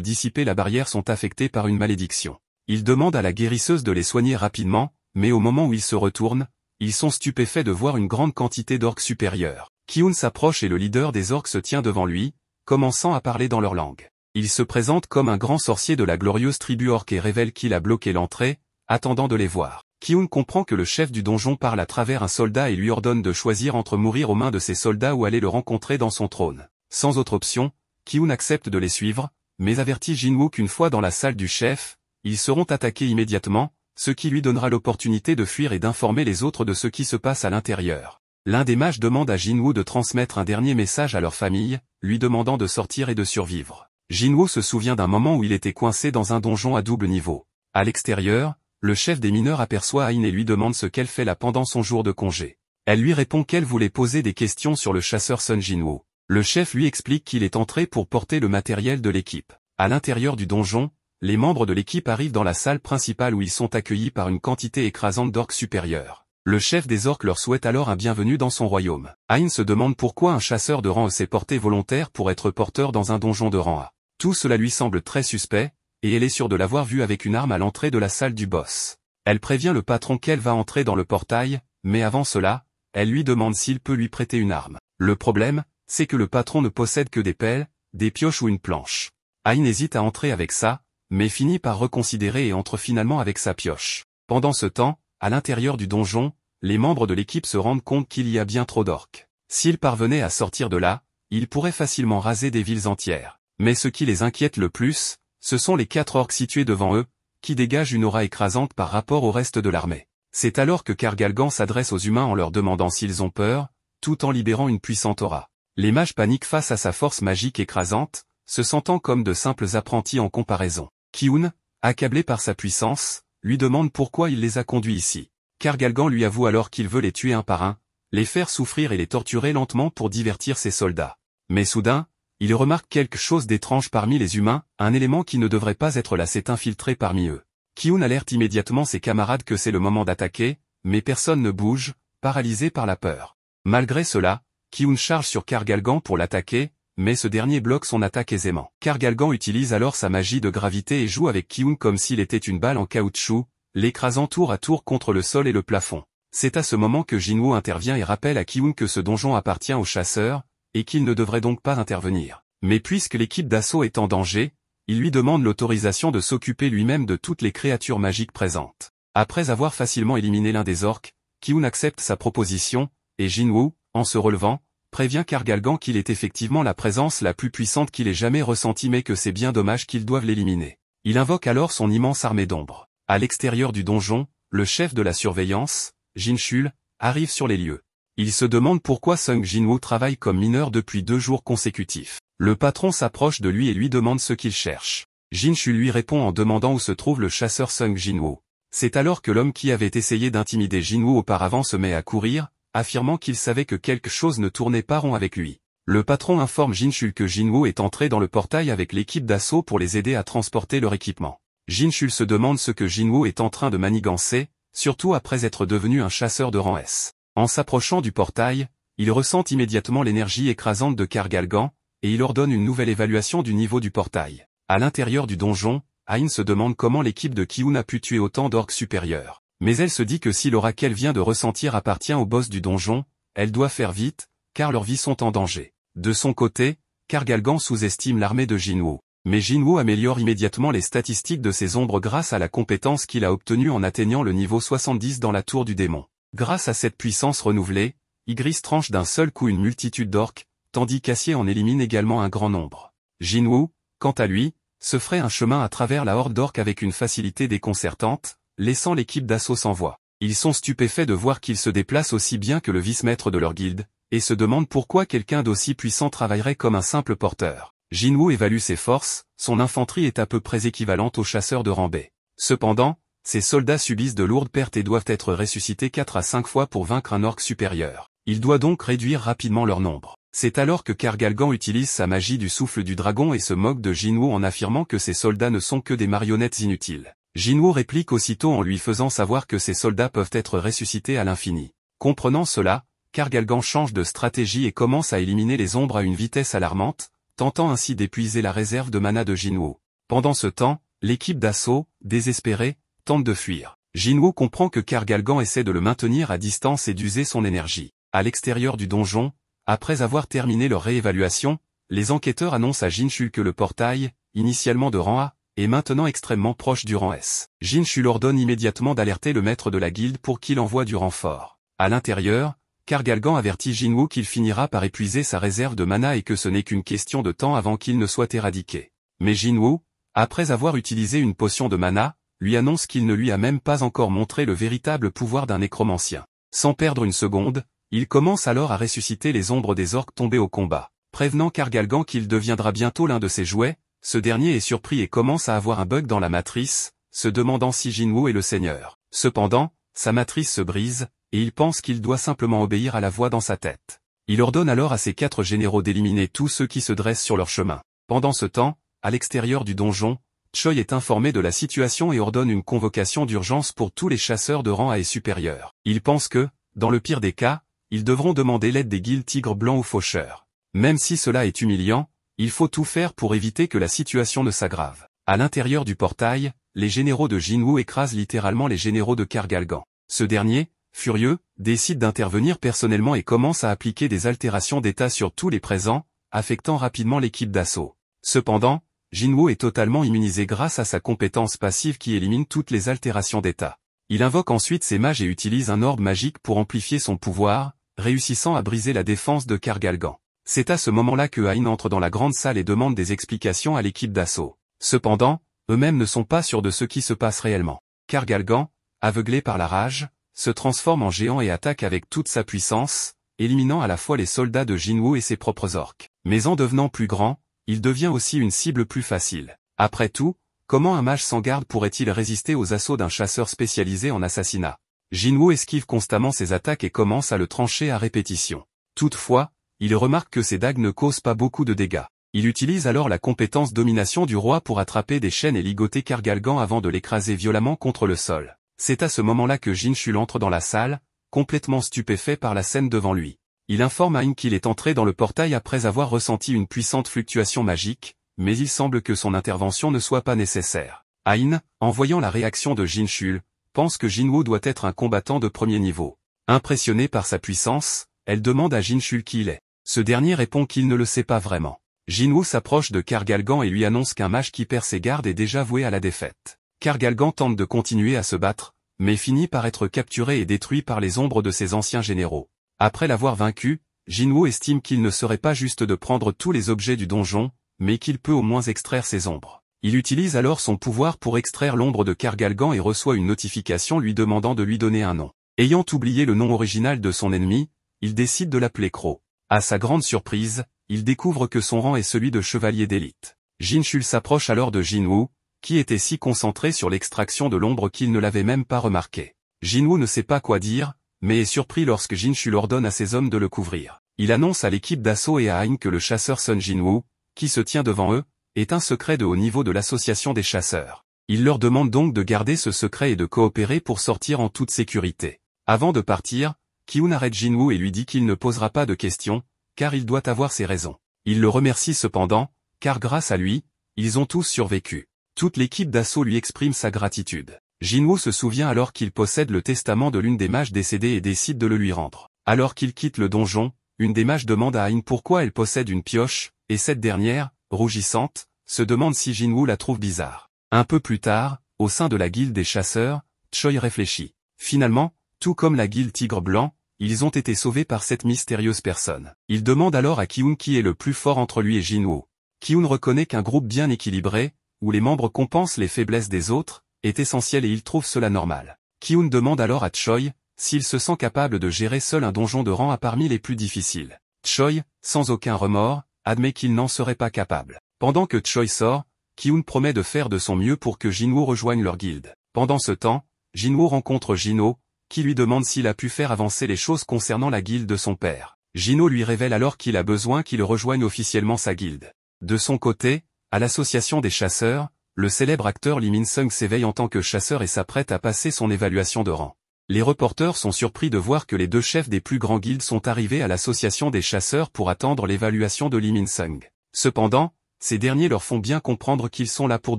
dissiper la barrière sont affectés par une malédiction. Il demande à la guérisseuse de les soigner rapidement, mais au moment où ils se retournent, ils sont stupéfaits de voir une grande quantité d'orques supérieurs. Ki-hoon s'approche et le leader des orques se tient devant lui, commençant à parler dans leur langue. Il se présente comme un grand sorcier de la glorieuse tribu orque et révèle qu'il a bloqué l'entrée, attendant de les voir. Ki-hoon comprend que le chef du donjon parle à travers un soldat et lui ordonne de choisir entre mourir aux mains de ses soldats ou aller le rencontrer dans son trône. Sans autre option, Ki-hoon accepte de les suivre, mais avertit Jinwoo qu'une fois dans la salle du chef, ils seront attaqués immédiatement, ce qui lui donnera l'opportunité de fuir et d'informer les autres de ce qui se passe à l'intérieur. L'un des mages demande à Jinwoo de transmettre un dernier message à leur famille, lui demandant de sortir et de survivre. Jinwoo se souvient d'un moment où il était coincé dans un donjon à double niveau. À l'extérieur, le chef des mineurs aperçoit Ain et lui demande ce qu'elle fait là pendant son jour de congé. Elle lui répond qu'elle voulait poser des questions sur le chasseur Sun Jinwoo. Le chef lui explique qu'il est entré pour porter le matériel de l'équipe. À l'intérieur du donjon, les membres de l'équipe arrivent dans la salle principale où ils sont accueillis par une quantité écrasante d'orques supérieurs. Le chef des orques leur souhaite alors un bienvenue dans son royaume. Ain se demande pourquoi un chasseur de rang E s'est porté volontaire pour être porteur dans un donjon de rang A. Tout cela lui semble très suspect, et elle est sûre de l'avoir vu avec une arme à l'entrée de la salle du boss. Elle prévient le patron qu'elle va entrer dans le portail, mais avant cela, elle lui demande s'il peut lui prêter une arme. Le problème, c'est que le patron ne possède que des pelles, des pioches ou une planche. Ain hésite à entrer avec ça, mais finit par reconsidérer et entre finalement avec sa pioche. Pendant ce temps, à l'intérieur du donjon, les membres de l'équipe se rendent compte qu'il y a bien trop d'orques. S'ils parvenaient à sortir de là, ils pourraient facilement raser des villes entières. Mais ce qui les inquiète le plus, ce sont les 4 orques situés devant eux, qui dégagent une aura écrasante par rapport au reste de l'armée. C'est alors que Kargalgan s'adresse aux humains en leur demandant s'ils ont peur, tout en libérant une puissante aura. Les mages paniquent face à sa force magique écrasante, se sentant comme de simples apprentis en comparaison. Ki-hoon, accablé par sa puissance, lui demande pourquoi il les a conduits ici. Kargalgan lui avoue alors qu'il veut les tuer un par un, les faire souffrir et les torturer lentement pour divertir ses soldats. Mais soudain, il remarque quelque chose d'étrange parmi les humains, un élément qui ne devrait pas être là s'est infiltré parmi eux. Ki-hoon alerte immédiatement ses camarades que c'est le moment d'attaquer, mais personne ne bouge, paralysé par la peur. Malgré cela, Ki-hoon charge sur Kargalgan pour l'attaquer, mais ce dernier bloque son attaque aisément. Kargalgan utilise alors sa magie de gravité et joue avec Ki-hoon comme s'il était une balle en caoutchouc, l'écrasant tour à tour contre le sol et le plafond. C'est à ce moment que Jinwoo intervient et rappelle à Ki-hoon que ce donjon appartient aux chasseurs, et qu'il ne devrait donc pas intervenir. Mais puisque l'équipe d'assaut est en danger, il lui demande l'autorisation de s'occuper lui-même de toutes les créatures magiques présentes. Après avoir facilement éliminé l'un des orques, Ki-hoon accepte sa proposition, et Jinwoo, en se relevant, prévient Kargalgan qu'il est effectivement la présence la plus puissante qu'il ait jamais ressentie mais que c'est bien dommage qu'ils doivent l'éliminer. Il invoque alors son immense armée d'ombre. À l'extérieur du donjon, le chef de la surveillance, Jin-chul, arrive sur les lieux. Il se demande pourquoi Sung Jinwoo travaille comme mineur depuis 2 jours consécutifs. Le patron s'approche de lui et lui demande ce qu'il cherche. Jin-chul lui répond en demandant où se trouve le chasseur Sung Jinwoo. C'est alors que l'homme qui avait essayé d'intimider Jinwoo auparavant se met à courir, affirmant qu'il savait que quelque chose ne tournait pas rond avec lui. Le patron informe Jin-chul que Jinwoo est entré dans le portail avec l'équipe d'assaut pour les aider à transporter leur équipement. Jin-chul se demande ce que Jinwoo est en train de manigancer, surtout après être devenu un chasseur de rang S. En s'approchant du portail, il ressent immédiatement l'énergie écrasante de Kargalgan, et il ordonne une nouvelle évaluation du niveau du portail. À l'intérieur du donjon, Ain se demande comment l'équipe de Ki-hoon a pu tuer autant d'orques supérieurs. Mais elle se dit que si l'aura qu'elle vient de ressentir appartient au boss du donjon, elle doit faire vite, car leurs vies sont en danger. De son côté, Kargalgan sous-estime l'armée de Jinwoo. Mais Jinwoo améliore immédiatement les statistiques de ses ombres grâce à la compétence qu'il a obtenue en atteignant le niveau 70 dans la tour du démon. Grâce à cette puissance renouvelée, Ygritte tranche d'un seul coup une multitude d'orques, tandis qu'Acier en élimine également un grand nombre. Jinwoo, quant à lui, se ferait un chemin à travers la horde d'orques avec une facilité déconcertante, laissant l'équipe d'assaut sans voix. Ils sont stupéfaits de voir qu'il se déplace aussi bien que le vice-maître de leur guilde, et se demandent pourquoi quelqu'un d'aussi puissant travaillerait comme un simple porteur. Jinwoo évalue ses forces, son infanterie est à peu près équivalente aux chasseurs de rang B. Cependant, ses soldats subissent de lourdes pertes et doivent être ressuscités 4 à 5 fois pour vaincre un orc supérieur. Il doit donc réduire rapidement leur nombre. C'est alors que Kargalgan utilise sa magie du souffle du dragon et se moque de Jinwoo en affirmant que ses soldats ne sont que des marionnettes inutiles. Jinwoo réplique aussitôt en lui faisant savoir que ses soldats peuvent être ressuscités à l'infini. Comprenant cela, Kar-Galgan change de stratégie et commence à éliminer les ombres à une vitesse alarmante, tentant ainsi d'épuiser la réserve de mana de Jinwoo. Pendant ce temps, l'équipe d'assaut, désespérée, tente de fuir. Jinwoo comprend que Kar-Galgan essaie de le maintenir à distance et d'user son énergie. À l'extérieur du donjon, après avoir terminé leur réévaluation, les enquêteurs annoncent à Jinchul que le portail, initialement de rang A, est maintenant extrêmement proche du rang S. Jinchul ordonne immédiatement d'alerter le maître de la guilde pour qu'il envoie du renfort. À l'intérieur, Kar-Galgan avertit Jinwoo qu'il finira par épuiser sa réserve de mana et que ce n'est qu'une question de temps avant qu'il ne soit éradiqué. Mais Jinwoo, après avoir utilisé une potion de mana, lui annonce qu'il ne lui a même pas encore montré le véritable pouvoir d'un nécromancien. Sans perdre une seconde, il commence alors à ressusciter les ombres des orques tombés au combat. Prévenant Kar-Galgan qu'il deviendra bientôt l'un de ses jouets, ce dernier est surpris et commence à avoir un bug dans la matrice, se demandant si Jinwoo est le seigneur. Cependant, sa matrice se brise, et il pense qu'il doit simplement obéir à la voix dans sa tête. Il ordonne alors à ses 4 généraux d'éliminer tous ceux qui se dressent sur leur chemin. Pendant ce temps, à l'extérieur du donjon, Choi est informé de la situation et ordonne une convocation d'urgence pour tous les chasseurs de rang A et supérieur. Il pense que, dans le pire des cas, ils devront demander l'aide des guildes tigres blancs ou faucheurs. Même si cela est humiliant, il faut tout faire pour éviter que la situation ne s'aggrave. À l'intérieur du portail, les généraux de Jinwoo écrasent littéralement les généraux de Kar-Galgan. Ce dernier, furieux, décide d'intervenir personnellement et commence à appliquer des altérations d'état sur tous les présents, affectant rapidement l'équipe d'assaut. Cependant, Jinwoo est totalement immunisé grâce à sa compétence passive qui élimine toutes les altérations d'état. Il invoque ensuite ses mages et utilise un orbe magique pour amplifier son pouvoir, réussissant à briser la défense de Kar-Galgan. C'est à ce moment-là que Hein entre dans la grande salle et demande des explications à l'équipe d'assaut. Cependant, eux-mêmes ne sont pas sûrs de ce qui se passe réellement. Kar-Galgan, aveuglé par la rage, se transforme en géant et attaque avec toute sa puissance, éliminant à la fois les soldats de Jinwoo et ses propres orques. Mais en devenant plus grand, il devient aussi une cible plus facile. Après tout, comment un mage sans garde pourrait-il résister aux assauts d'un chasseur spécialisé en assassinat? Jinwoo esquive constamment ses attaques et commence à le trancher à répétition. Toutefois, il remarque que ses dagues ne causent pas beaucoup de dégâts. Il utilise alors la compétence domination du roi pour attraper des chaînes et ligoter Kar-Galgan avant de l'écraser violemment contre le sol. C'est à ce moment-là que Jinchul entre dans la salle, complètement stupéfait par la scène devant lui. Il informe Hein qu'il est entré dans le portail après avoir ressenti une puissante fluctuation magique, mais il semble que son intervention ne soit pas nécessaire. Hein, en voyant la réaction de Jinchul, pense que Jinwoo doit être un combattant de premier niveau. Impressionnée par sa puissance, elle demande à Jinchul qui il est. Ce dernier répond qu'il ne le sait pas vraiment. Jinwoo s'approche de Kar-Galgan et lui annonce qu'un mage qui perd ses gardes est déjà voué à la défaite. Kar-Galgan tente de continuer à se battre, mais finit par être capturé et détruit par les ombres de ses anciens généraux. Après l'avoir vaincu, Jinwoo estime qu'il ne serait pas juste de prendre tous les objets du donjon, mais qu'il peut au moins extraire ses ombres. Il utilise alors son pouvoir pour extraire l'ombre de Kar-Galgan et reçoit une notification lui demandant de lui donner un nom. Ayant oublié le nom original de son ennemi, il décide de l'appeler Crow. À sa grande surprise, il découvre que son rang est celui de chevalier d'élite. Jinchul s'approche alors de Jinwoo, qui était si concentré sur l'extraction de l'ombre qu'il ne l'avait même pas remarqué. Jinwoo ne sait pas quoi dire, mais est surpris lorsque Jinchul ordonne à ses hommes de le couvrir. Il annonce à l'équipe d'assaut et à Hein que le chasseur Sun Jinwoo, qui se tient devant eux, est un secret de haut niveau de l'association des chasseurs. Il leur demande donc de garder ce secret et de coopérer pour sortir en toute sécurité. Avant de partir, Ki-hoon arrête Jinwoo et lui dit qu'il ne posera pas de questions, car il doit avoir ses raisons. Il le remercie cependant, car grâce à lui, ils ont tous survécu. Toute l'équipe d'assaut lui exprime sa gratitude. Jinwoo se souvient alors qu'il possède le testament de l'une des mages décédées et décide de le lui rendre. Alors qu'il quitte le donjon, une des mages demande à Hein pourquoi elle possède une pioche, et cette dernière, rougissante, se demande si Jinwoo la trouve bizarre. Un peu plus tard, au sein de la guilde des chasseurs, Choi réfléchit. Finalement, tout comme la guilde Tigre Blanc, ils ont été sauvés par cette mystérieuse personne. Il demande alors à Ki-hoon qui est le plus fort entre lui et Jinwoo. Ki-hoon reconnaît qu'un groupe bien équilibré, où les membres compensent les faiblesses des autres, est essentiel et il trouve cela normal. Ki-hoon demande alors à Choi s'il se sent capable de gérer seul un donjon de rang A parmi les plus difficiles. Choi, sans aucun remords, admet qu'il n'en serait pas capable. Pendant que Choi sort, Ki-hoon promet de faire de son mieux pour que Jinwoo rejoigne leur guilde. Pendant ce temps, Jinwoo rencontre Jino, qui lui demande s'il a pu faire avancer les choses concernant la guilde de son père. Jino lui révèle alors qu'il a besoin qu'il rejoigne officiellement sa guilde. De son côté, à l'association des chasseurs, le célèbre acteur Lee Min-sung s'éveille en tant que chasseur et s'apprête à passer son évaluation de rang. Les reporters sont surpris de voir que les deux chefs des plus grands guildes sont arrivés à l'association des chasseurs pour attendre l'évaluation de Lee Min-sung. Cependant, ces derniers leur font bien comprendre qu'ils sont là pour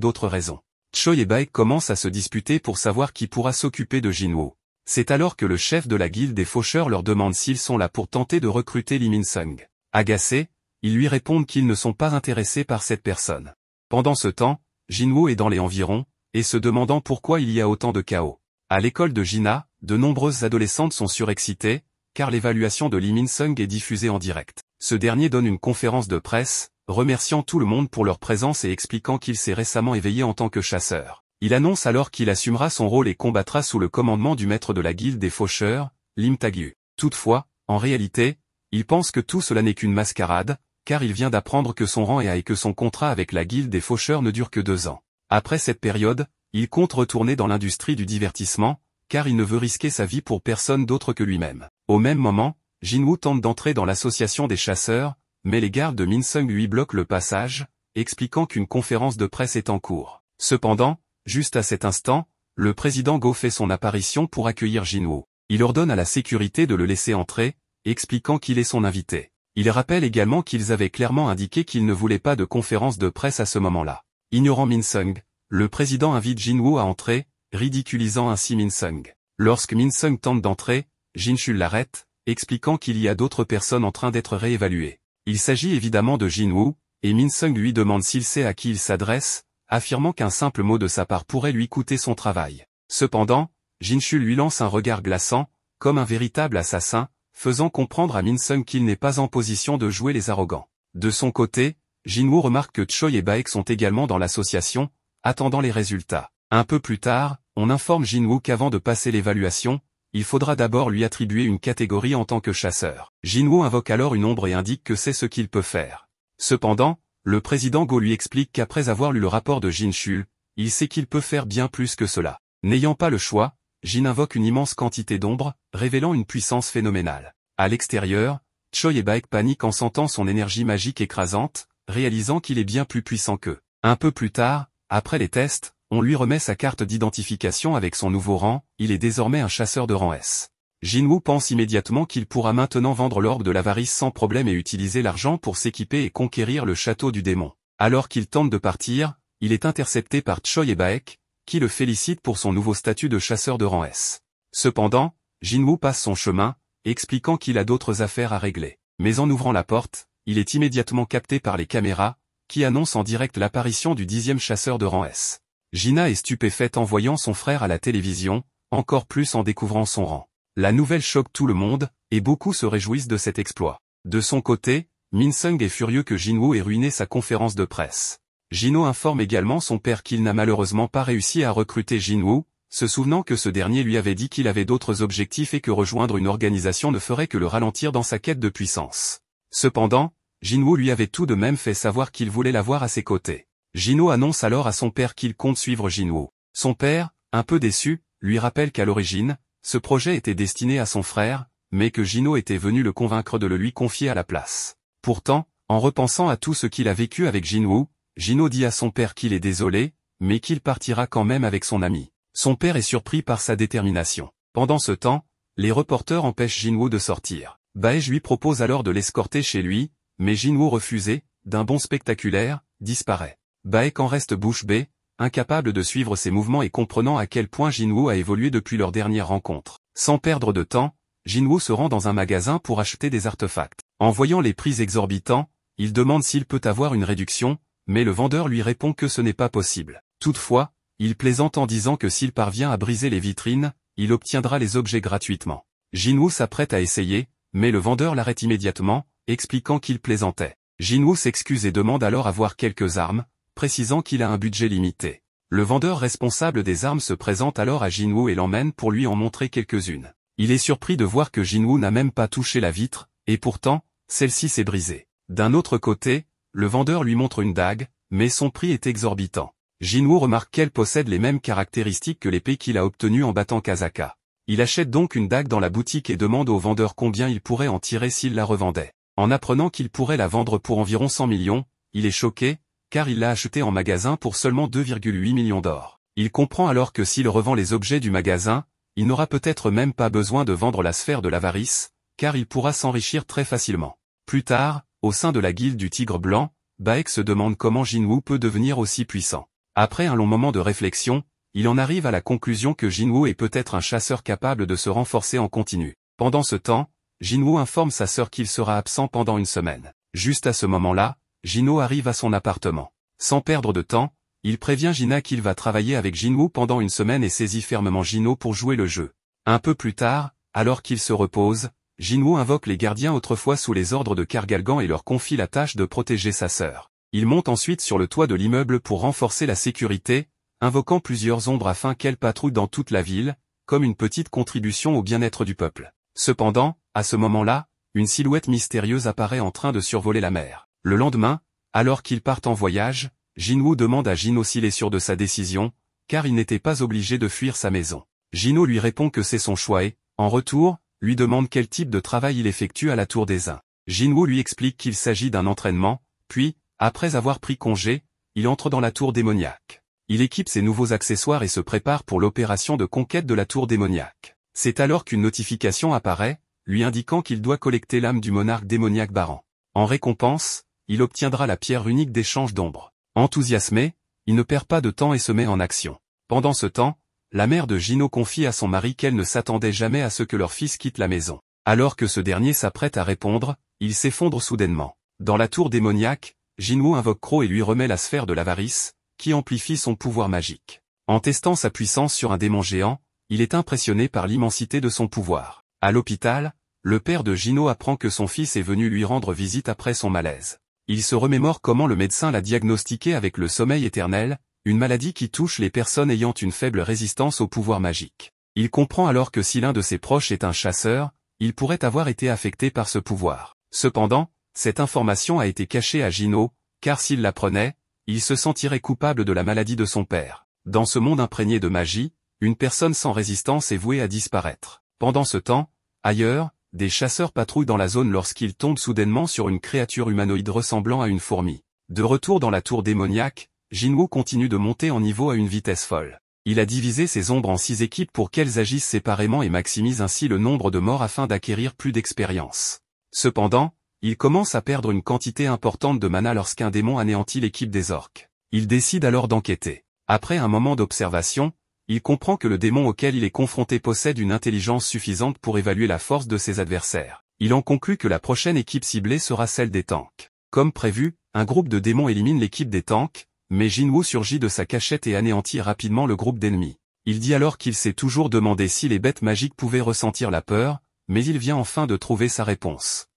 d'autres raisons. Choi et Baek commencent à se disputer pour savoir qui pourra s'occuper de Jin-woo. C'est alors que le chef de la guilde des faucheurs leur demande s'ils sont là pour tenter de recruter Lee Min-sung. Agacés, ils lui répondent qu'ils ne sont pas intéressés par cette personne. Pendant ce temps, Jin-woo est dans les environs, et se demandant pourquoi il y a autant de chaos. À l'école de Gina, de nombreuses adolescentes sont surexcitées, car l'évaluation de Lee Min-sung est diffusée en direct. Ce dernier donne une conférence de presse, remerciant tout le monde pour leur présence et expliquant qu'il s'est récemment éveillé en tant que chasseur. Il annonce alors qu'il assumera son rôle et combattra sous le commandement du maître de la guilde des faucheurs, Lim Tagyu. Toutefois, en réalité, il pense que tout cela n'est qu'une mascarade, car il vient d'apprendre que son rang est à et que son contrat avec la guilde des faucheurs ne dure que 2 ans. Après cette période, il compte retourner dans l'industrie du divertissement, car il ne veut risquer sa vie pour personne d'autre que lui-même. Au même moment, Jin-woo tente d'entrer dans l'association des chasseurs, mais les gardes de Min-sung lui bloquent le passage, expliquant qu'une conférence de presse est en cours. Cependant, juste à cet instant, le président Go fait son apparition pour accueillir Jin-woo. Il ordonne à la sécurité de le laisser entrer, expliquant qu'il est son invité. Il rappelle également qu'ils avaient clairement indiqué qu'ils ne voulaient pas de conférence de presse à ce moment-là. Ignorant Min-sung, le président invite Jin-woo à entrer, ridiculisant ainsi Min-sung. Lorsque Min-sung tente d'entrer, Jin-chul l'arrête, expliquant qu'il y a d'autres personnes en train d'être réévaluées. Il s'agit évidemment de Jin-woo, et Min-sung lui demande s'il sait à qui il s'adresse, affirmant qu'un simple mot de sa part pourrait lui coûter son travail. Cependant, Jin-chul lui lance un regard glaçant, comme un véritable assassin, faisant comprendre à Min-sung qu'il n'est pas en position de jouer les arrogants. De son côté, Jin-woo remarque que Choi et Baek sont également dans l'association, attendant les résultats. Un peu plus tard, on informe Jin-woo qu'avant de passer l'évaluation, il faudra d'abord lui attribuer une catégorie en tant que chasseur. Jin-woo invoque alors une ombre et indique que c'est ce qu'il peut faire. Cependant, le président Go lui explique qu'après avoir lu le rapport de Jin-chul, il sait qu'il peut faire bien plus que cela. N'ayant pas le choix, Jin invoque une immense quantité d'ombre, révélant une puissance phénoménale. À l'extérieur, Choi et Baek paniquent en sentant son énergie magique écrasante, réalisant qu'il est bien plus puissant qu'eux. Un peu plus tard, après les tests, on lui remet sa carte d'identification avec son nouveau rang, il est désormais un chasseur de rang S. Jin-woo pense immédiatement qu'il pourra maintenant vendre l'orbe de l'avarice sans problème et utiliser l'argent pour s'équiper et conquérir le château du démon. Alors qu'il tente de partir, il est intercepté par Choi et Baek, qui le félicitent pour son nouveau statut de chasseur de rang S. Cependant, Jin-woo passe son chemin, expliquant qu'il a d'autres affaires à régler. Mais en ouvrant la porte, il est immédiatement capté par les caméras, qui annoncent en direct l'apparition du 10e chasseur de rang S. Gina est stupéfaite en voyant son frère à la télévision, encore plus en découvrant son rang. La nouvelle choque tout le monde, et beaucoup se réjouissent de cet exploit. De son côté, Min-sung est furieux que Jin-woo ait ruiné sa conférence de presse. Jin-woo informe également son père qu'il n'a malheureusement pas réussi à recruter Jin-woo, se souvenant que ce dernier lui avait dit qu'il avait d'autres objectifs et que rejoindre une organisation ne ferait que le ralentir dans sa quête de puissance. Cependant, Jin-woo lui avait tout de même fait savoir qu'il voulait l'avoir à ses côtés. Jin-woo annonce alors à son père qu'il compte suivre Jin-woo. Son père, un peu déçu, lui rappelle qu'à l'origine, ce projet était destiné à son frère, mais que Jin-woo était venu le convaincre de le lui confier à la place. Pourtant, en repensant à tout ce qu'il a vécu avec Jin-woo, Jin-woo dit à son père qu'il est désolé, mais qu'il partira quand même avec son ami. Son père est surpris par sa détermination. Pendant ce temps, les reporters empêchent Jin-woo de sortir. Baek lui propose alors de l'escorter chez lui, mais Jin-woo refusé, d'un bond spectaculaire, disparaît. Baek en reste bouche bée, incapable de suivre ses mouvements et comprenant à quel point Jin-woo a évolué depuis leur dernière rencontre. Sans perdre de temps, Jin-woo se rend dans un magasin pour acheter des artefacts. En voyant les prix exorbitants, il demande s'il peut avoir une réduction, mais le vendeur lui répond que ce n'est pas possible. Toutefois, il plaisante en disant que s'il parvient à briser les vitrines, il obtiendra les objets gratuitement. Jin-woo s'apprête à essayer, mais le vendeur l'arrête immédiatement, expliquant qu'il plaisantait. Jin-woo s'excuse et demande alors à voir quelques armes, précisant qu'il a un budget limité. Le vendeur responsable des armes se présente alors à Jin-woo et l'emmène pour lui en montrer quelques-unes. Il est surpris de voir que Jin-woo n'a même pas touché la vitre, et pourtant, celle-ci s'est brisée. D'un autre côté, le vendeur lui montre une dague, mais son prix est exorbitant. Jin-woo remarque qu'elle possède les mêmes caractéristiques que l'épée qu'il a obtenue en battant Kazaka. Il achète donc une dague dans la boutique et demande au vendeur combien il pourrait en tirer s'il la revendait. En apprenant qu'il pourrait la vendre pour environ 100 millions, il est choqué, car il l'a acheté en magasin pour seulement 2,8 millions d'or. Il comprend alors que s'il revend les objets du magasin, il n'aura peut-être même pas besoin de vendre la sphère de l'avarice, car il pourra s'enrichir très facilement. Plus tard, au sein de la guilde du Tigre Blanc, Baek se demande comment Jinwoo peut devenir aussi puissant. Après un long moment de réflexion, il en arrive à la conclusion que Jinwoo est peut-être un chasseur capable de se renforcer en continu. Pendant ce temps, Jinwoo informe sa sœur qu'il sera absent pendant une semaine. Juste à ce moment-là, Jinwoo arrive à son appartement. Sans perdre de temps, il prévient Gina qu'il va travailler avec Jinwoo pendant une semaine et saisit fermement Jinwoo pour jouer le jeu. Un peu plus tard, alors qu'il se repose, Jinwoo invoque les gardiens autrefois sous les ordres de Kargalgan et leur confie la tâche de protéger sa sœur. Il monte ensuite sur le toit de l'immeuble pour renforcer la sécurité, invoquant plusieurs ombres afin qu'elles patrouillent dans toute la ville, comme une petite contribution au bien-être du peuple. Cependant, à ce moment-là, une silhouette mystérieuse apparaît en train de survoler la mer. Le lendemain, alors qu'ils partent en voyage, Jinwoo demande à Jino s'il est sûr de sa décision, car il n'était pas obligé de fuir sa maison. Jino lui répond que c'est son choix et, en retour, lui demande quel type de travail il effectue à la Tour des Uns. Jinwoo lui explique qu'il s'agit d'un entraînement, puis, après avoir pris congé, il entre dans la tour démoniaque. Il équipe ses nouveaux accessoires et se prépare pour l'opération de conquête de la tour démoniaque. C'est alors qu'une notification apparaît, lui indiquant qu'il doit collecter l'âme du monarque démoniaque Baran. En récompense, il obtiendra la pierre unique d'échange d'ombre. Enthousiasmé, il ne perd pas de temps et se met en action. Pendant ce temps, la mère de Jino confie à son mari qu'elle ne s'attendait jamais à ce que leur fils quitte la maison. Alors que ce dernier s'apprête à répondre, il s'effondre soudainement. Dans la tour démoniaque, Jinwoo invoque Crow et lui remet la sphère de l'avarice, qui amplifie son pouvoir magique. En testant sa puissance sur un démon géant, il est impressionné par l'immensité de son pouvoir. À l'hôpital, le père de Jino apprend que son fils est venu lui rendre visite après son malaise. Il se remémore comment le médecin l'a diagnostiqué avec le sommeil éternel, une maladie qui touche les personnes ayant une faible résistance au pouvoir magique. Il comprend alors que si l'un de ses proches est un chasseur, il pourrait avoir été affecté par ce pouvoir. Cependant, cette information a été cachée à Jino, car s'il l'apprenait, il se sentirait coupable de la maladie de son père. Dans ce monde imprégné de magie, une personne sans résistance est vouée à disparaître. Pendant ce temps, ailleurs, des chasseurs patrouillent dans la zone lorsqu'ils tombent soudainement sur une créature humanoïde ressemblant à une fourmi. De retour dans la tour démoniaque, Jinwoo continue de monter en niveau à une vitesse folle. Il a divisé ses ombres en 6 équipes pour qu'elles agissent séparément et maximise ainsi le nombre de morts afin d'acquérir plus d'expérience. Cependant, il commence à perdre une quantité importante de mana lorsqu'un démon anéantit l'équipe des orques. Il décide alors d'enquêter. Après un moment d'observation, il comprend que le démon auquel il est confronté possède une intelligence suffisante pour évaluer la force de ses adversaires. Il en conclut que la prochaine équipe ciblée sera celle des tanks. Comme prévu, un groupe de démons élimine l'équipe des tanks, mais Jinwoo surgit de sa cachette et anéantit rapidement le groupe d'ennemis. Il dit alors qu'il s'est toujours demandé si les bêtes magiques pouvaient ressentir la peur, mais il vient enfin de trouver sa réponse.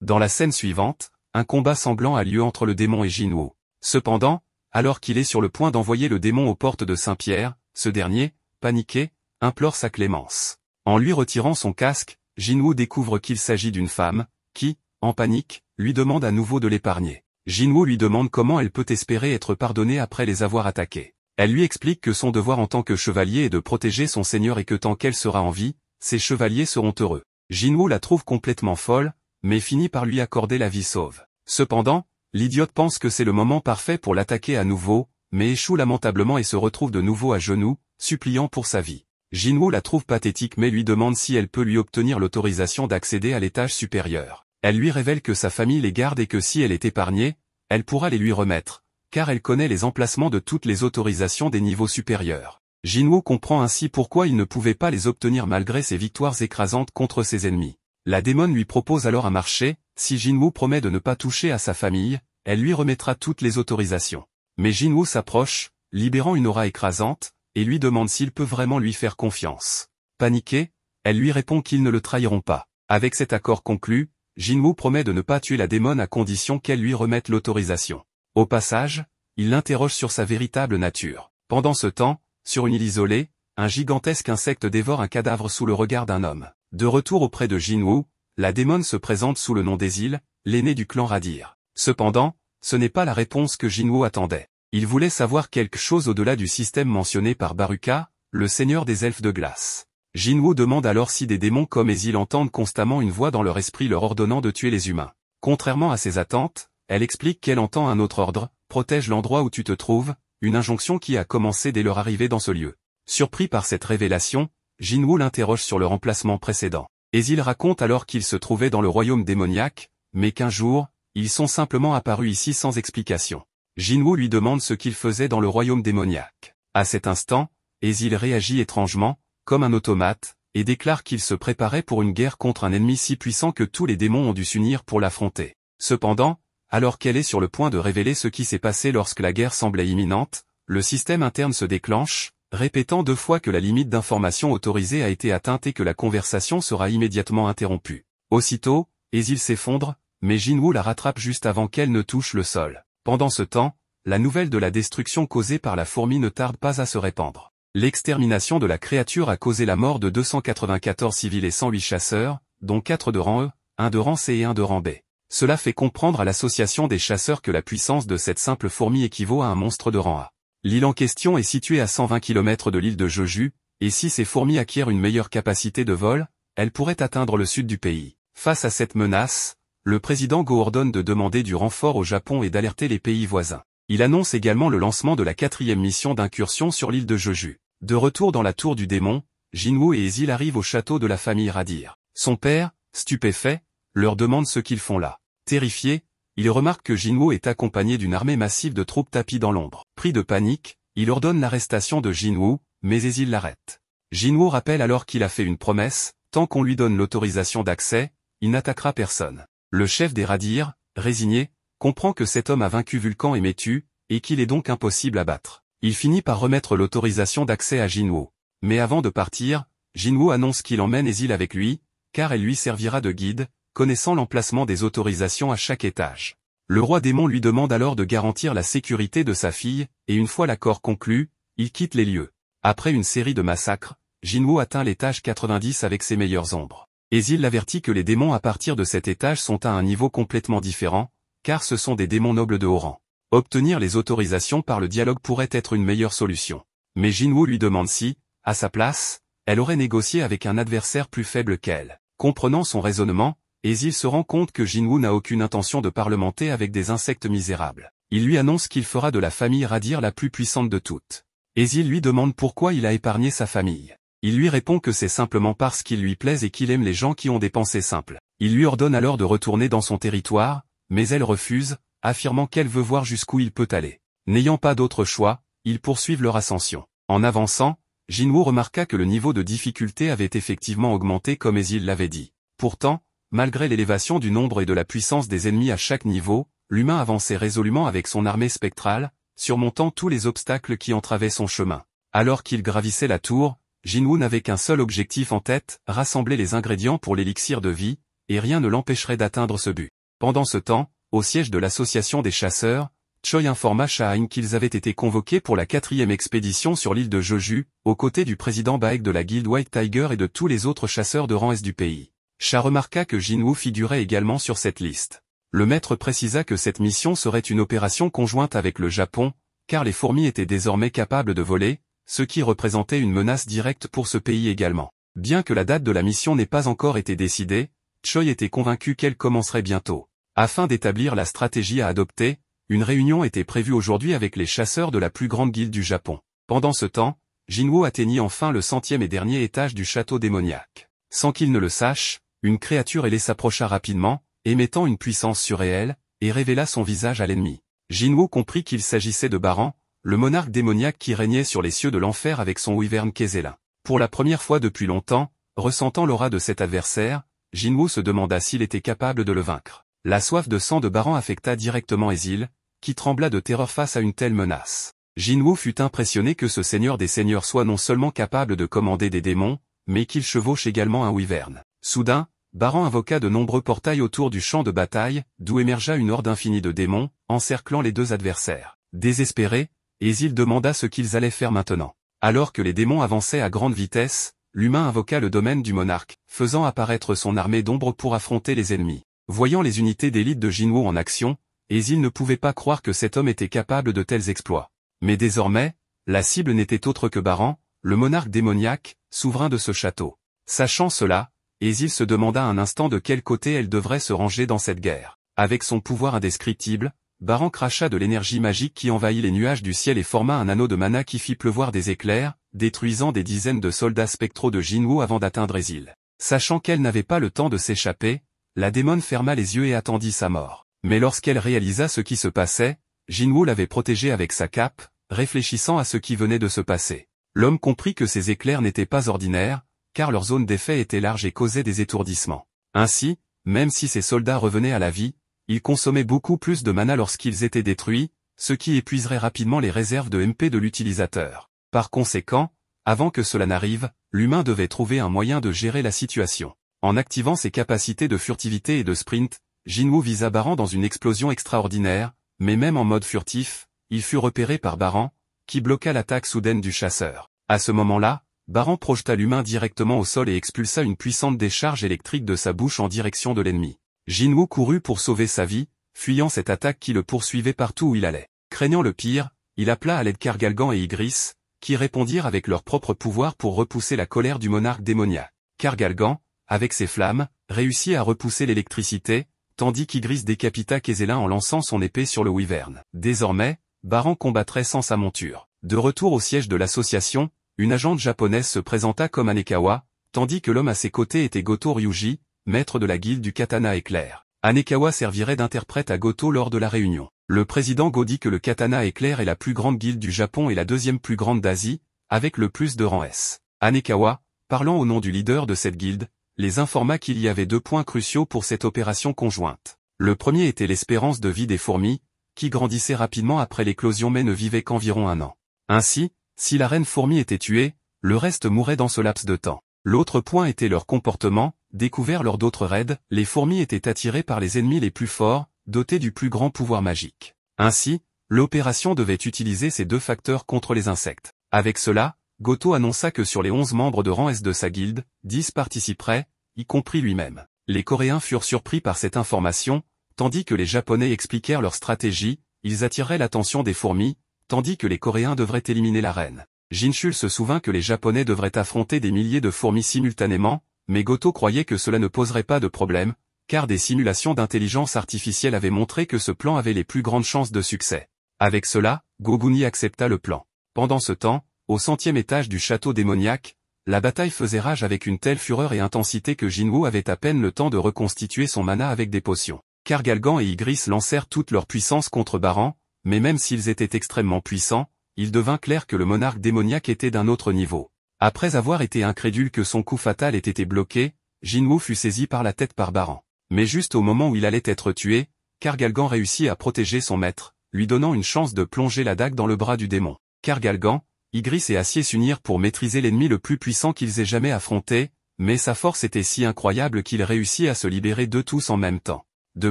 Dans la scène suivante, un combat sanglant a lieu entre le démon et Jinwoo. Cependant, alors qu'il est sur le point d'envoyer le démon aux portes de Saint-Pierre, ce dernier, paniqué, implore sa clémence. En lui retirant son casque, Jinwoo découvre qu'il s'agit d'une femme, qui, en panique, lui demande à nouveau de l'épargner. Jinwoo lui demande comment elle peut espérer être pardonnée après les avoir attaqués. Elle lui explique que son devoir en tant que chevalier est de protéger son seigneur et que tant qu'elle sera en vie, ses chevaliers seront heureux. Jinwoo la trouve complètement folle, mais finit par lui accorder la vie sauve. Cependant, l'idiote pense que c'est le moment parfait pour l'attaquer à nouveau, mais échoue lamentablement et se retrouve de nouveau à genoux, suppliant pour sa vie. Jinwoo la trouve pathétique mais lui demande si elle peut lui obtenir l'autorisation d'accéder à l'étage supérieur. Elle lui révèle que sa famille les garde et que si elle est épargnée, elle pourra les lui remettre, car elle connaît les emplacements de toutes les autorisations des niveaux supérieurs. Jinwoo comprend ainsi pourquoi il ne pouvait pas les obtenir malgré ses victoires écrasantes contre ses ennemis. La démone lui propose alors un marché, si Jinwoo promet de ne pas toucher à sa famille, elle lui remettra toutes les autorisations. Mais Jinwoo s'approche, libérant une aura écrasante, et lui demande s'il peut vraiment lui faire confiance. Paniquée, elle lui répond qu'ils ne le trahiront pas. Avec cet accord conclu, Jinwoo promet de ne pas tuer la démone à condition qu'elle lui remette l'autorisation. Au passage, il l'interroge sur sa véritable nature. Pendant ce temps, sur une île isolée, un gigantesque insecte dévore un cadavre sous le regard d'un homme. De retour auprès de Jinwoo, la démone se présente sous le nom d'Ezil, l'aîné du clan Radir. Cependant, ce n'est pas la réponse que Jinwoo attendait. Il voulait savoir quelque chose au-delà du système mentionné par Baruka, le seigneur des elfes de glace. Jinwoo demande alors si des démons comme Ezil entendent constamment une voix dans leur esprit leur ordonnant de tuer les humains. Contrairement à ses attentes, elle explique qu'elle entend un autre ordre, protège l'endroit où tu te trouves, une injonction qui a commencé dès leur arrivée dans ce lieu. Surpris par cette révélation, Jinwoo l'interroge sur le remplacement précédent. Ezil raconte alors qu'il se trouvait dans le royaume démoniaque, mais qu'un jour, ils sont simplement apparus ici sans explication. Jinwoo lui demande ce qu'il faisait dans le royaume démoniaque. À cet instant, Ezil réagit étrangement, comme un automate, et déclare qu'il se préparait pour une guerre contre un ennemi si puissant que tous les démons ont dû s'unir pour l'affronter. Cependant, alors qu'elle est sur le point de révéler ce qui s'est passé lorsque la guerre semblait imminente, le système interne se déclenche, répétant 2 fois que la limite d'information autorisée a été atteinte et que la conversation sera immédiatement interrompue. Aussitôt, Ezil s'effondre, mais Jinwoo la rattrape juste avant qu'elle ne touche le sol. Pendant ce temps, la nouvelle de la destruction causée par la fourmi ne tarde pas à se répandre. L'extermination de la créature a causé la mort de 294 civils et 108 chasseurs, dont 4 de rang E, 1 de rang C et 1 de rang B. Cela fait comprendre à l'association des chasseurs que la puissance de cette simple fourmi équivaut à un monstre de rang A. L'île en question est située à 120 km de l'île de Jeju, et si ces fourmis acquièrent une meilleure capacité de vol, elles pourraient atteindre le sud du pays. Face à cette menace, le président Go ordonne de demander du renfort au Japon et d'alerter les pays voisins. Il annonce également le lancement de la 4e mission d'incursion sur l'île de Jeju. De retour dans la tour du démon, Jinwoo et Ezil arrivent au château de la famille Radir. Son père, stupéfait, leur demande ce qu'ils font là. Terrifié, il remarque que Jinwoo est accompagné d'une armée massive de troupes tapies dans l'ombre. Pris de panique, il ordonne l'arrestation de Jinwoo, mais Ezil l'arrête. Jinwoo rappelle alors qu'il a fait une promesse, tant qu'on lui donne l'autorisation d'accès, il n'attaquera personne. Le chef des Radir, résigné, comprend que cet homme a vaincu Vulcan et Metu, et qu'il est donc impossible à battre. Il finit par remettre l'autorisation d'accès à Jinwoo. Mais avant de partir, Jinwoo annonce qu'il emmène Ezil avec lui, car elle lui servira de guide, connaissant l'emplacement des autorisations à chaque étage. Le roi démon lui demande alors de garantir la sécurité de sa fille, et une fois l'accord conclu, il quitte les lieux. Après une série de massacres, Jinwoo atteint l'étage 90 avec ses meilleures ombres. Ezil l'avertit que les démons à partir de cet étage sont à un niveau complètement différent, car ce sont des démons nobles de haut rang. Obtenir les autorisations par le dialogue pourrait être une meilleure solution. Mais Jinwoo lui demande si, à sa place, elle aurait négocié avec un adversaire plus faible qu'elle. Comprenant son raisonnement, Ezil se rend compte que Jinwoo n'a aucune intention de parlementer avec des insectes misérables. Il lui annonce qu'il fera de la famille Radir la plus puissante de toutes. Ezil lui demande pourquoi il a épargné sa famille. Il lui répond que c'est simplement parce qu'il lui plaise et qu'il aime les gens qui ont des pensées simples. Il lui ordonne alors de retourner dans son territoire, mais elle refuse, affirmant qu'elle veut voir jusqu'où il peut aller. N'ayant pas d'autre choix, ils poursuivent leur ascension. En avançant, Jinwoo remarqua que le niveau de difficulté avait effectivement augmenté comme Ezil l'avait dit. Pourtant, malgré l'élévation du nombre et de la puissance des ennemis à chaque niveau, l'humain avançait résolument avec son armée spectrale, surmontant tous les obstacles qui entravaient son chemin. Alors qu'il gravissait la tour, Jinwoo n'avait qu'un seul objectif en tête, rassembler les ingrédients pour l'élixir de vie, et rien ne l'empêcherait d'atteindre ce but. Pendant ce temps, au siège de l'association des chasseurs, Choi informa Shahine qu'ils avaient été convoqués pour la 4e expédition sur l'île de Jeju, aux côtés du président Baek de la guilde White Tiger et de tous les autres chasseurs de rang S du pays. Sha remarqua que Jinwoo figurait également sur cette liste. Le maître précisa que cette mission serait une opération conjointe avec le Japon, car les fourmis étaient désormais capables de voler, ce qui représentait une menace directe pour ce pays également. Bien que la date de la mission n'ait pas encore été décidée, Choi était convaincu qu'elle commencerait bientôt. Afin d'établir la stratégie à adopter, une réunion était prévue aujourd'hui avec les chasseurs de la plus grande guilde du Japon. Pendant ce temps, Jinwoo atteignit enfin le 100e et dernier étage du château démoniaque. Sans qu'il ne le sache, une créature ailée s'approcha rapidement, émettant une puissance surréelle, et révéla son visage à l'ennemi. Jinwoo comprit qu'il s'agissait de Baran, le monarque démoniaque qui régnait sur les cieux de l'enfer avec son wyvern Kézélin. Pour la première fois depuis longtemps, ressentant l'aura de cet adversaire, Jinwoo se demanda s'il était capable de le vaincre. La soif de sang de Baran affecta directement Ezil, qui trembla de terreur face à une telle menace. Jinwoo fut impressionné que ce seigneur des seigneurs soit non seulement capable de commander des démons, mais qu'il chevauche également un wyvern. Soudain, Baran invoqua de nombreux portails autour du champ de bataille, d'où émergea une horde infinie de démons, encerclant les deux adversaires. Désespéré, Ezil demanda ce qu'ils allaient faire maintenant. Alors que les démons avançaient à grande vitesse, l'humain invoqua le domaine du monarque, faisant apparaître son armée d'ombre pour affronter les ennemis. Voyant les unités d'élite de Jinwoo en action, Ezil ne pouvait pas croire que cet homme était capable de tels exploits. Mais désormais, la cible n'était autre que Baran, le monarque démoniaque, souverain de ce château. Sachant cela, Ezil se demanda un instant de quel côté elle devrait se ranger dans cette guerre. Avec son pouvoir indescriptible, Baran cracha de l'énergie magique qui envahit les nuages du ciel et forma un anneau de mana qui fit pleuvoir des éclairs, détruisant des dizaines de soldats spectraux de Jinwoo avant d'atteindre Ezil. Sachant qu'elle n'avait pas le temps de s'échapper, la démone ferma les yeux et attendit sa mort. Mais lorsqu'elle réalisa ce qui se passait, Jinwoo l'avait protégée avec sa cape, réfléchissant à ce qui venait de se passer. L'homme comprit que ces éclairs n'étaient pas ordinaires, car leur zone d'effet était large et causait des étourdissements. Ainsi, même si ces soldats revenaient à la vie, ils consommaient beaucoup plus de mana lorsqu'ils étaient détruits, ce qui épuiserait rapidement les réserves de MP de l'utilisateur. Par conséquent, avant que cela n'arrive, l'humain devait trouver un moyen de gérer la situation. En activant ses capacités de furtivité et de sprint, Jinwoo visa Baran dans une explosion extraordinaire, mais même en mode furtif, il fut repéré par Baran, qui bloqua l'attaque soudaine du chasseur. À ce moment-là, Baran projeta l'humain directement au sol et expulsa une puissante décharge électrique de sa bouche en direction de l'ennemi. Jinwoo courut pour sauver sa vie, fuyant cette attaque qui le poursuivait partout où il allait. Craignant le pire, il appela à l'aide Kargalgan et Ygritte, qui répondirent avec leur propre pouvoir pour repousser la colère du monarque démoniaque. Kargalgan, avec ses flammes, réussit à repousser l'électricité, tandis qu'Ygritte décapita Kézélin en lançant son épée sur le wyvern. Désormais, Baran combattrait sans sa monture. De retour au siège de l'association, une agente japonaise se présenta comme Anekawa, tandis que l'homme à ses côtés était Goto Ryuji, maître de la guilde du katana éclair. Anekawa servirait d'interprète à Goto lors de la réunion. Le président Go dit que le katana éclair est la plus grande guilde du Japon et la deuxième plus grande d'Asie, avec le plus de rang S. Anekawa, parlant au nom du leader de cette guilde, les informa qu'il y avait deux points cruciaux pour cette opération conjointe. Le premier était l'espérance de vie des fourmis, qui grandissait rapidement après l'éclosion mais ne vivait qu'environ 1 an. Ainsi, si la reine fourmi était tuée, le reste mourrait dans ce laps de temps. L'autre point était leur comportement, découvert lors d'autres raids, les fourmis étaient attirées par les ennemis les plus forts, dotés du plus grand pouvoir magique. Ainsi, l'opération devait utiliser ces deux facteurs contre les insectes. Avec cela, Goto annonça que sur les 11 membres de rang S de sa guilde, 10 participeraient, y compris lui-même. Les Coréens furent surpris par cette information, tandis que les Japonais expliquèrent leur stratégie, ils attireraient l'attention des fourmis, tandis que les Coréens devraient éliminer la reine. Jinchul se souvint que les Japonais devraient affronter des milliers de fourmis simultanément, mais Goto croyait que cela ne poserait pas de problème, car des simulations d'intelligence artificielle avaient montré que ce plan avait les plus grandes chances de succès. Avec cela, Goguni accepta le plan. Pendant ce temps, au 100e étage du château démoniaque, la bataille faisait rage avec une telle fureur et intensité que Jinwoo avait à peine le temps de reconstituer son mana avec des potions. Kargalgan et Ygritte lancèrent toute leur puissance contre Baran, mais même s'ils étaient extrêmement puissants, il devint clair que le monarque démoniaque était d'un autre niveau. Après avoir été incrédule que son coup fatal ait été bloqué, Jinwoo fut saisi par la tête par Baran. Mais juste au moment où il allait être tué, Kargalgan réussit à protéger son maître, lui donnant une chance de plonger la dague dans le bras du démon. Kargalgan, Ygritte et Acier s'unirent pour maîtriser l'ennemi le plus puissant qu'ils aient jamais affronté, mais sa force était si incroyable qu'il réussit à se libérer d'eux tous en même temps. De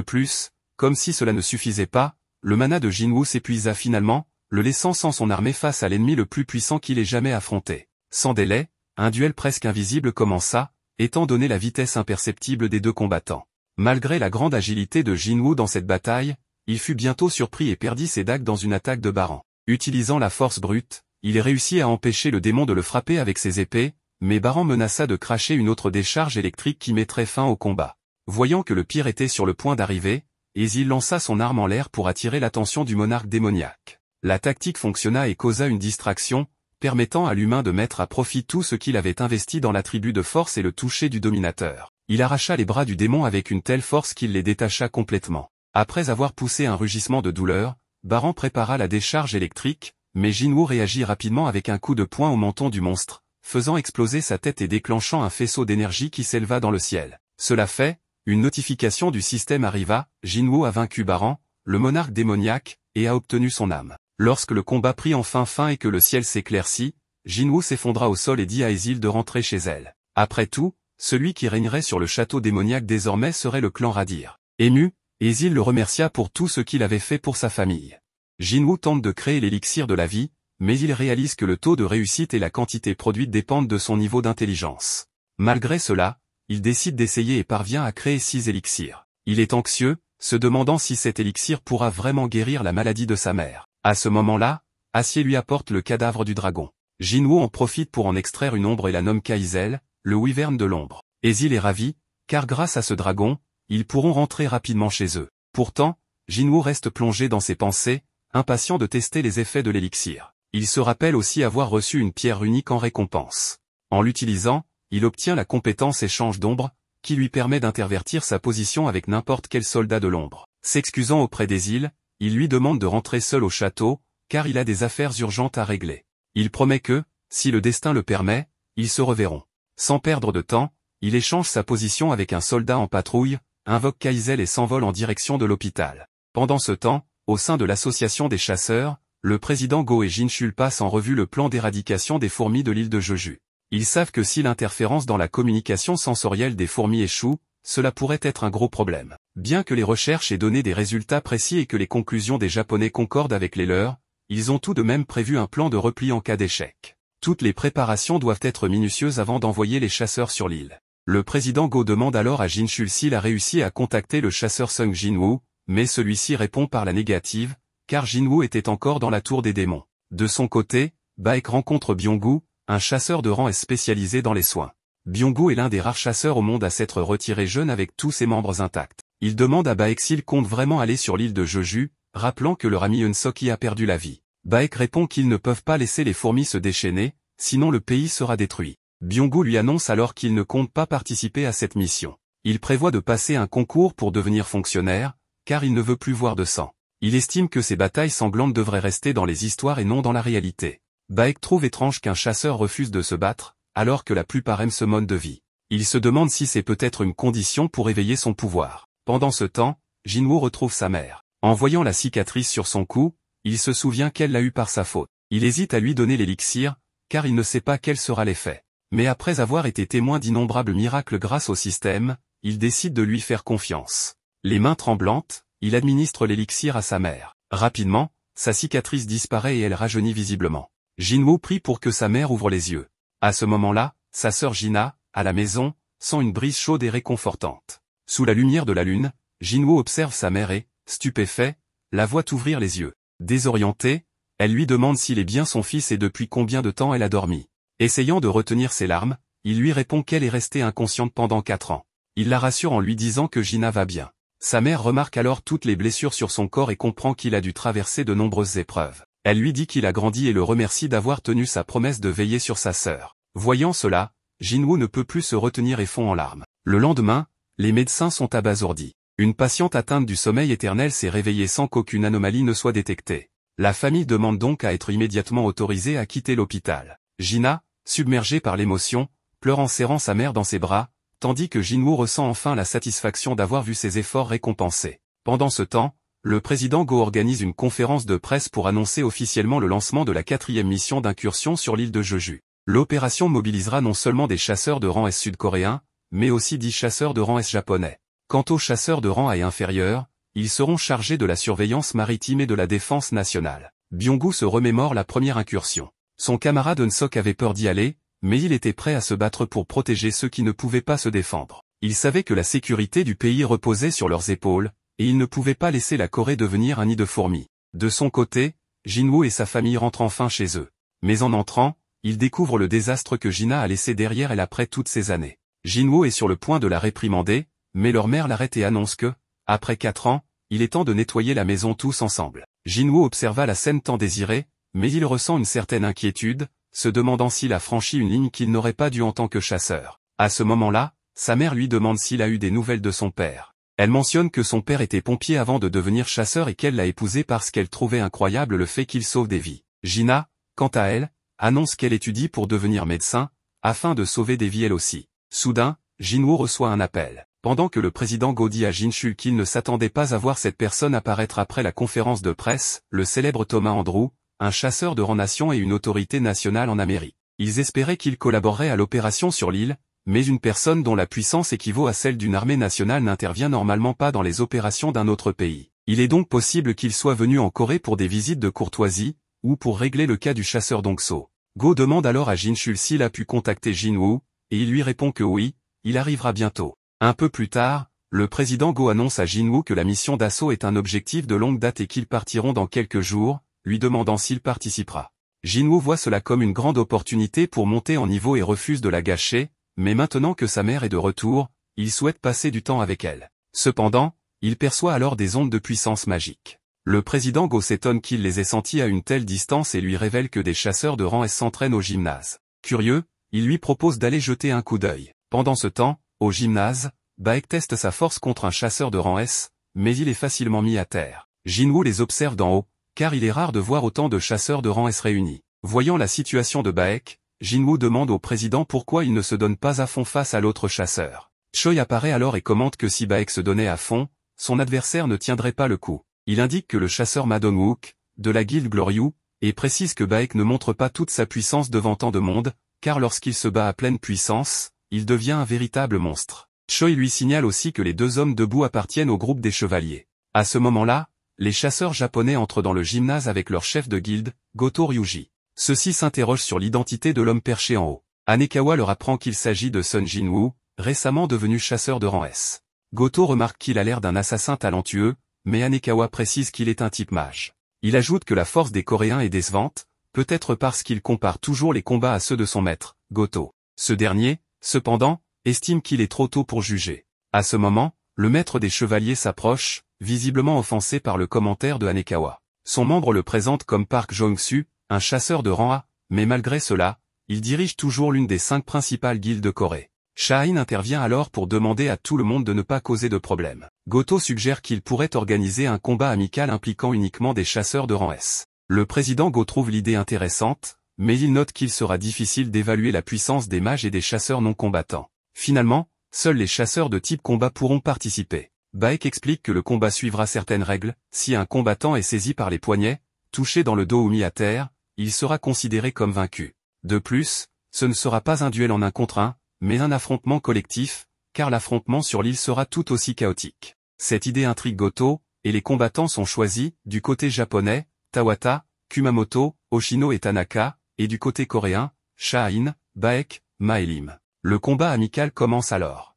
plus, comme si cela ne suffisait pas, le mana de Jinwoo s'épuisa finalement, le laissant sans son armée face à l'ennemi le plus puissant qu'il ait jamais affronté. Sans délai, un duel presque invisible commença, étant donné la vitesse imperceptible des deux combattants. Malgré la grande agilité de Jinwoo dans cette bataille, il fut bientôt surpris et perdit ses dagues dans une attaque de Baran. Utilisant la force brute, il réussit à empêcher le démon de le frapper avec ses épées, mais Baran menaça de cracher une autre décharge électrique qui mettrait fin au combat. Voyant que le pire était sur le point d'arriver, Ezil lança son arme en l'air pour attirer l'attention du monarque démoniaque. La tactique fonctionna et causa une distraction, permettant à l'humain de mettre à profit tout ce qu'il avait investi dans l'attribut de force et le toucher du dominateur. Il arracha les bras du démon avec une telle force qu'il les détacha complètement. Après avoir poussé un rugissement de douleur, Baran prépara la décharge électrique, mais Jinwoo réagit rapidement avec un coup de poing au menton du monstre, faisant exploser sa tête et déclenchant un faisceau d'énergie qui s'éleva dans le ciel. Cela fait, une notification du système arriva, Jinwoo a vaincu Baran, le monarque démoniaque, et a obtenu son âme. Lorsque le combat prit enfin fin et que le ciel s'éclaircit, Jinwoo s'effondra au sol et dit à Ezil de rentrer chez elle. Après tout, celui qui régnerait sur le château démoniaque désormais serait le clan Radir. Ému, Ezil le remercia pour tout ce qu'il avait fait pour sa famille. Jinwoo tente de créer l'élixir de la vie, mais il réalise que le taux de réussite et la quantité produite dépendent de son niveau d'intelligence. Malgré cela, il décide d'essayer et parvient à créer 6 élixirs. Il est anxieux, se demandant si cet élixir pourra vraiment guérir la maladie de sa mère. À ce moment-là, Acier lui apporte le cadavre du dragon. Jinwoo en profite pour en extraire une ombre et la nomme Kaizel, le wyvern de l'ombre. Ezil est ravi, car grâce à ce dragon, ils pourront rentrer rapidement chez eux. Pourtant, Jinwoo reste plongé dans ses pensées, impatient de tester les effets de l'élixir. Il se rappelle aussi avoir reçu une pierre unique en récompense. En l'utilisant, il obtient la compétence échange d'ombre, qui lui permet d'intervertir sa position avec n'importe quel soldat de l'ombre. S'excusant auprès des îles, il lui demande de rentrer seul au château, car il a des affaires urgentes à régler. Il promet que, si le destin le permet, ils se reverront. Sans perdre de temps, il échange sa position avec un soldat en patrouille, invoque Kaizel et s'envole en direction de l'hôpital. Pendant ce temps, au sein de l'association des chasseurs, le président Go et Jinchul passent en revue le plan d'éradication des fourmis de l'île de Jeju. Ils savent que si l'interférence dans la communication sensorielle des fourmis échoue, cela pourrait être un gros problème. Bien que les recherches aient donné des résultats précis et que les conclusions des Japonais concordent avec les leurs, ils ont tout de même prévu un plan de repli en cas d'échec. Toutes les préparations doivent être minutieuses avant d'envoyer les chasseurs sur l'île. Le président Go demande alors à Jinchul s'il a réussi à contacter le chasseur Sung Jinwoo, mais celui-ci répond par la négative, car Jinwoo était encore dans la tour des démons. De son côté, Baek rencontre Byung-gu, un chasseur de rang S spécialisé dans les soins. Byung-gu est l'un des rares chasseurs au monde à s'être retiré jeune avec tous ses membres intacts. Il demande à Baek s'il compte vraiment aller sur l'île de Jeju, rappelant que leur ami Eunseok y a perdu la vie. Baek répond qu'ils ne peuvent pas laisser les fourmis se déchaîner, sinon le pays sera détruit. Byung-gu lui annonce alors qu'il ne compte pas participer à cette mission. Il prévoit de passer un concours pour devenir fonctionnaire, car il ne veut plus voir de sang. Il estime que ces batailles sanglantes devraient rester dans les histoires et non dans la réalité. Baek trouve étrange qu'un chasseur refuse de se battre, alors que la plupart aiment ce mode de vie. Il se demande si c'est peut-être une condition pour éveiller son pouvoir. Pendant ce temps, Jinwoo retrouve sa mère. En voyant la cicatrice sur son cou, il se souvient qu'elle l'a eu par sa faute. Il hésite à lui donner l'élixir, car il ne sait pas quel sera l'effet. Mais après avoir été témoin d'innombrables miracles grâce au système, il décide de lui faire confiance. Les mains tremblantes, il administre l'élixir à sa mère. Rapidement, sa cicatrice disparaît et elle rajeunit visiblement. Jinwoo prie pour que sa mère ouvre les yeux. À ce moment-là, sa sœur Jina, à la maison, sent une brise chaude et réconfortante. Sous la lumière de la lune, Jinwoo observe sa mère et, stupéfait, la voit ouvrir les yeux. Désorientée, elle lui demande s'il est bien son fils et depuis combien de temps elle a dormi. Essayant de retenir ses larmes, il lui répond qu'elle est restée inconsciente pendant 4 ans. Il la rassure en lui disant que Jina va bien. Sa mère remarque alors toutes les blessures sur son corps et comprend qu'il a dû traverser de nombreuses épreuves. Elle lui dit qu'il a grandi et le remercie d'avoir tenu sa promesse de veiller sur sa sœur. Voyant cela, Jinwoo ne peut plus se retenir et fond en larmes. Le lendemain, les médecins sont abasourdis. Une patiente atteinte du sommeil éternel s'est réveillée sans qu'aucune anomalie ne soit détectée. La famille demande donc à être immédiatement autorisée à quitter l'hôpital. Jina, submergée par l'émotion, pleure en serrant sa mère dans ses bras, tandis que Jinwoo ressent enfin la satisfaction d'avoir vu ses efforts récompensés. Pendant ce temps, le président Go organise une conférence de presse pour annoncer officiellement le lancement de la 4e mission d'incursion sur l'île de Jeju. L'opération mobilisera non seulement des chasseurs de rang S sud-coréens, mais aussi 10 chasseurs de rang S japonais. Quant aux chasseurs de rang A et inférieurs, ils seront chargés de la surveillance maritime et de la défense nationale. Byung-gu se remémore la première incursion. Son camarade Eunseok avait peur d'y aller, mais il était prêt à se battre pour protéger ceux qui ne pouvaient pas se défendre. Il savait que la sécurité du pays reposait sur leurs épaules, et il ne pouvait pas laisser la Corée devenir un nid de fourmis. De son côté, Jinwoo et sa famille rentrent enfin chez eux. Mais en entrant, ils découvrent le désastre que Jina a laissé derrière elle après toutes ces années. Jinwoo est sur le point de la réprimander, mais leur mère l'arrête et annonce que, après 4 ans, il est temps de nettoyer la maison tous ensemble. Jinwoo observa la scène tant désirée, mais il ressent une certaine inquiétude, se demandant s'il a franchi une ligne qu'il n'aurait pas dû en tant que chasseur. À ce moment-là, sa mère lui demande s'il a eu des nouvelles de son père. Elle mentionne que son père était pompier avant de devenir chasseur et qu'elle l'a épousé parce qu'elle trouvait incroyable le fait qu'il sauve des vies. Jina, quant à elle, annonce qu'elle étudie pour devenir médecin, afin de sauver des vies elle aussi. Soudain, Jinwoo reçoit un appel. Pendant que le président Go dit à Jinchul qu'il ne s'attendait pas à voir cette personne apparaître après la conférence de presse, le célèbre Thomas Andrew, un chasseur de rang nation et une autorité nationale en Amérique. Ils espéraient qu'il collaborerait à l'opération sur l'île, mais une personne dont la puissance équivaut à celle d'une armée nationale n'intervient normalement pas dans les opérations d'un autre pays. Il est donc possible qu'il soit venu en Corée pour des visites de courtoisie, ou pour régler le cas du chasseur Dongso. Go demande alors à Jinchul s'il a pu contacter Jinwoo, et il lui répond que oui, il arrivera bientôt. Un peu plus tard, le président Go annonce à Jinwoo que la mission d'assaut est un objectif de longue date et qu'ils partiront dans quelques jours, lui demandant s'il participera. Jinwoo voit cela comme une grande opportunité pour monter en niveau et refuse de la gâcher, mais maintenant que sa mère est de retour, il souhaite passer du temps avec elle. Cependant, il perçoit alors des ondes de puissance magique. Le président Go s'étonne qu'il les ait sentis à une telle distance et lui révèle que des chasseurs de rang S s'entraînent au gymnase. Curieux, il lui propose d'aller jeter un coup d'œil. Pendant ce temps, au gymnase, Baek teste sa force contre un chasseur de rang S, mais il est facilement mis à terre. Jinwoo les observe d'en haut, car il est rare de voir autant de chasseurs de rang S réunis. Voyant la situation de Baek, Jinwoo demande au président pourquoi il ne se donne pas à fond face à l'autre chasseur. Choi apparaît alors et commente que si Baek se donnait à fond, son adversaire ne tiendrait pas le coup. Il indique que le chasseur Ma Dong-wook, de la guilde Gloryu, et précise que Baek ne montre pas toute sa puissance devant tant de monde, car lorsqu'il se bat à pleine puissance, il devient un véritable monstre. Choi lui signale aussi que les deux hommes debout appartiennent au groupe des chevaliers. À ce moment-là, les chasseurs japonais entrent dans le gymnase avec leur chef de guilde, Goto Ryuji. Ceux-ci s'interrogent sur l'identité de l'homme perché en haut. Hanekawa leur apprend qu'il s'agit de Sun Jinwoo, récemment devenu chasseur de rang S. Goto remarque qu'il a l'air d'un assassin talentueux, mais Hanekawa précise qu'il est un type mage. Il ajoute que la force des Coréens est décevante, peut-être parce qu'il compare toujours les combats à ceux de son maître, Goto. Ce dernier, cependant, estime qu'il est trop tôt pour juger. À ce moment, le maître des chevaliers s'approche, visiblement offensé par le commentaire de Hanekawa. Son membre le présente comme Park Jong-su, un chasseur de rang A, mais malgré cela, il dirige toujours l'une des 5 principales guildes de Corée. Shah-in intervient alors pour demander à tout le monde de ne pas causer de problème. Goto suggère qu'il pourrait organiser un combat amical impliquant uniquement des chasseurs de rang S. Le président Go trouve l'idée intéressante, mais il note qu'il sera difficile d'évaluer la puissance des mages et des chasseurs non combattants. Finalement, seuls les chasseurs de type combat pourront participer. Baek explique que le combat suivra certaines règles. Si un combattant est saisi par les poignets, touché dans le dos ou mis à terre, il sera considéré comme vaincu. De plus, ce ne sera pas un duel en 1 contre 1, mais un affrontement collectif, car l'affrontement sur l'île sera tout aussi chaotique. Cette idée intrigue Goto, et les combattants sont choisis, du côté japonais, Tawata, Kumamoto, Oshino et Tanaka, et du côté coréen, Shah-in, Baek, Ma et Lim. Le combat amical commence alors.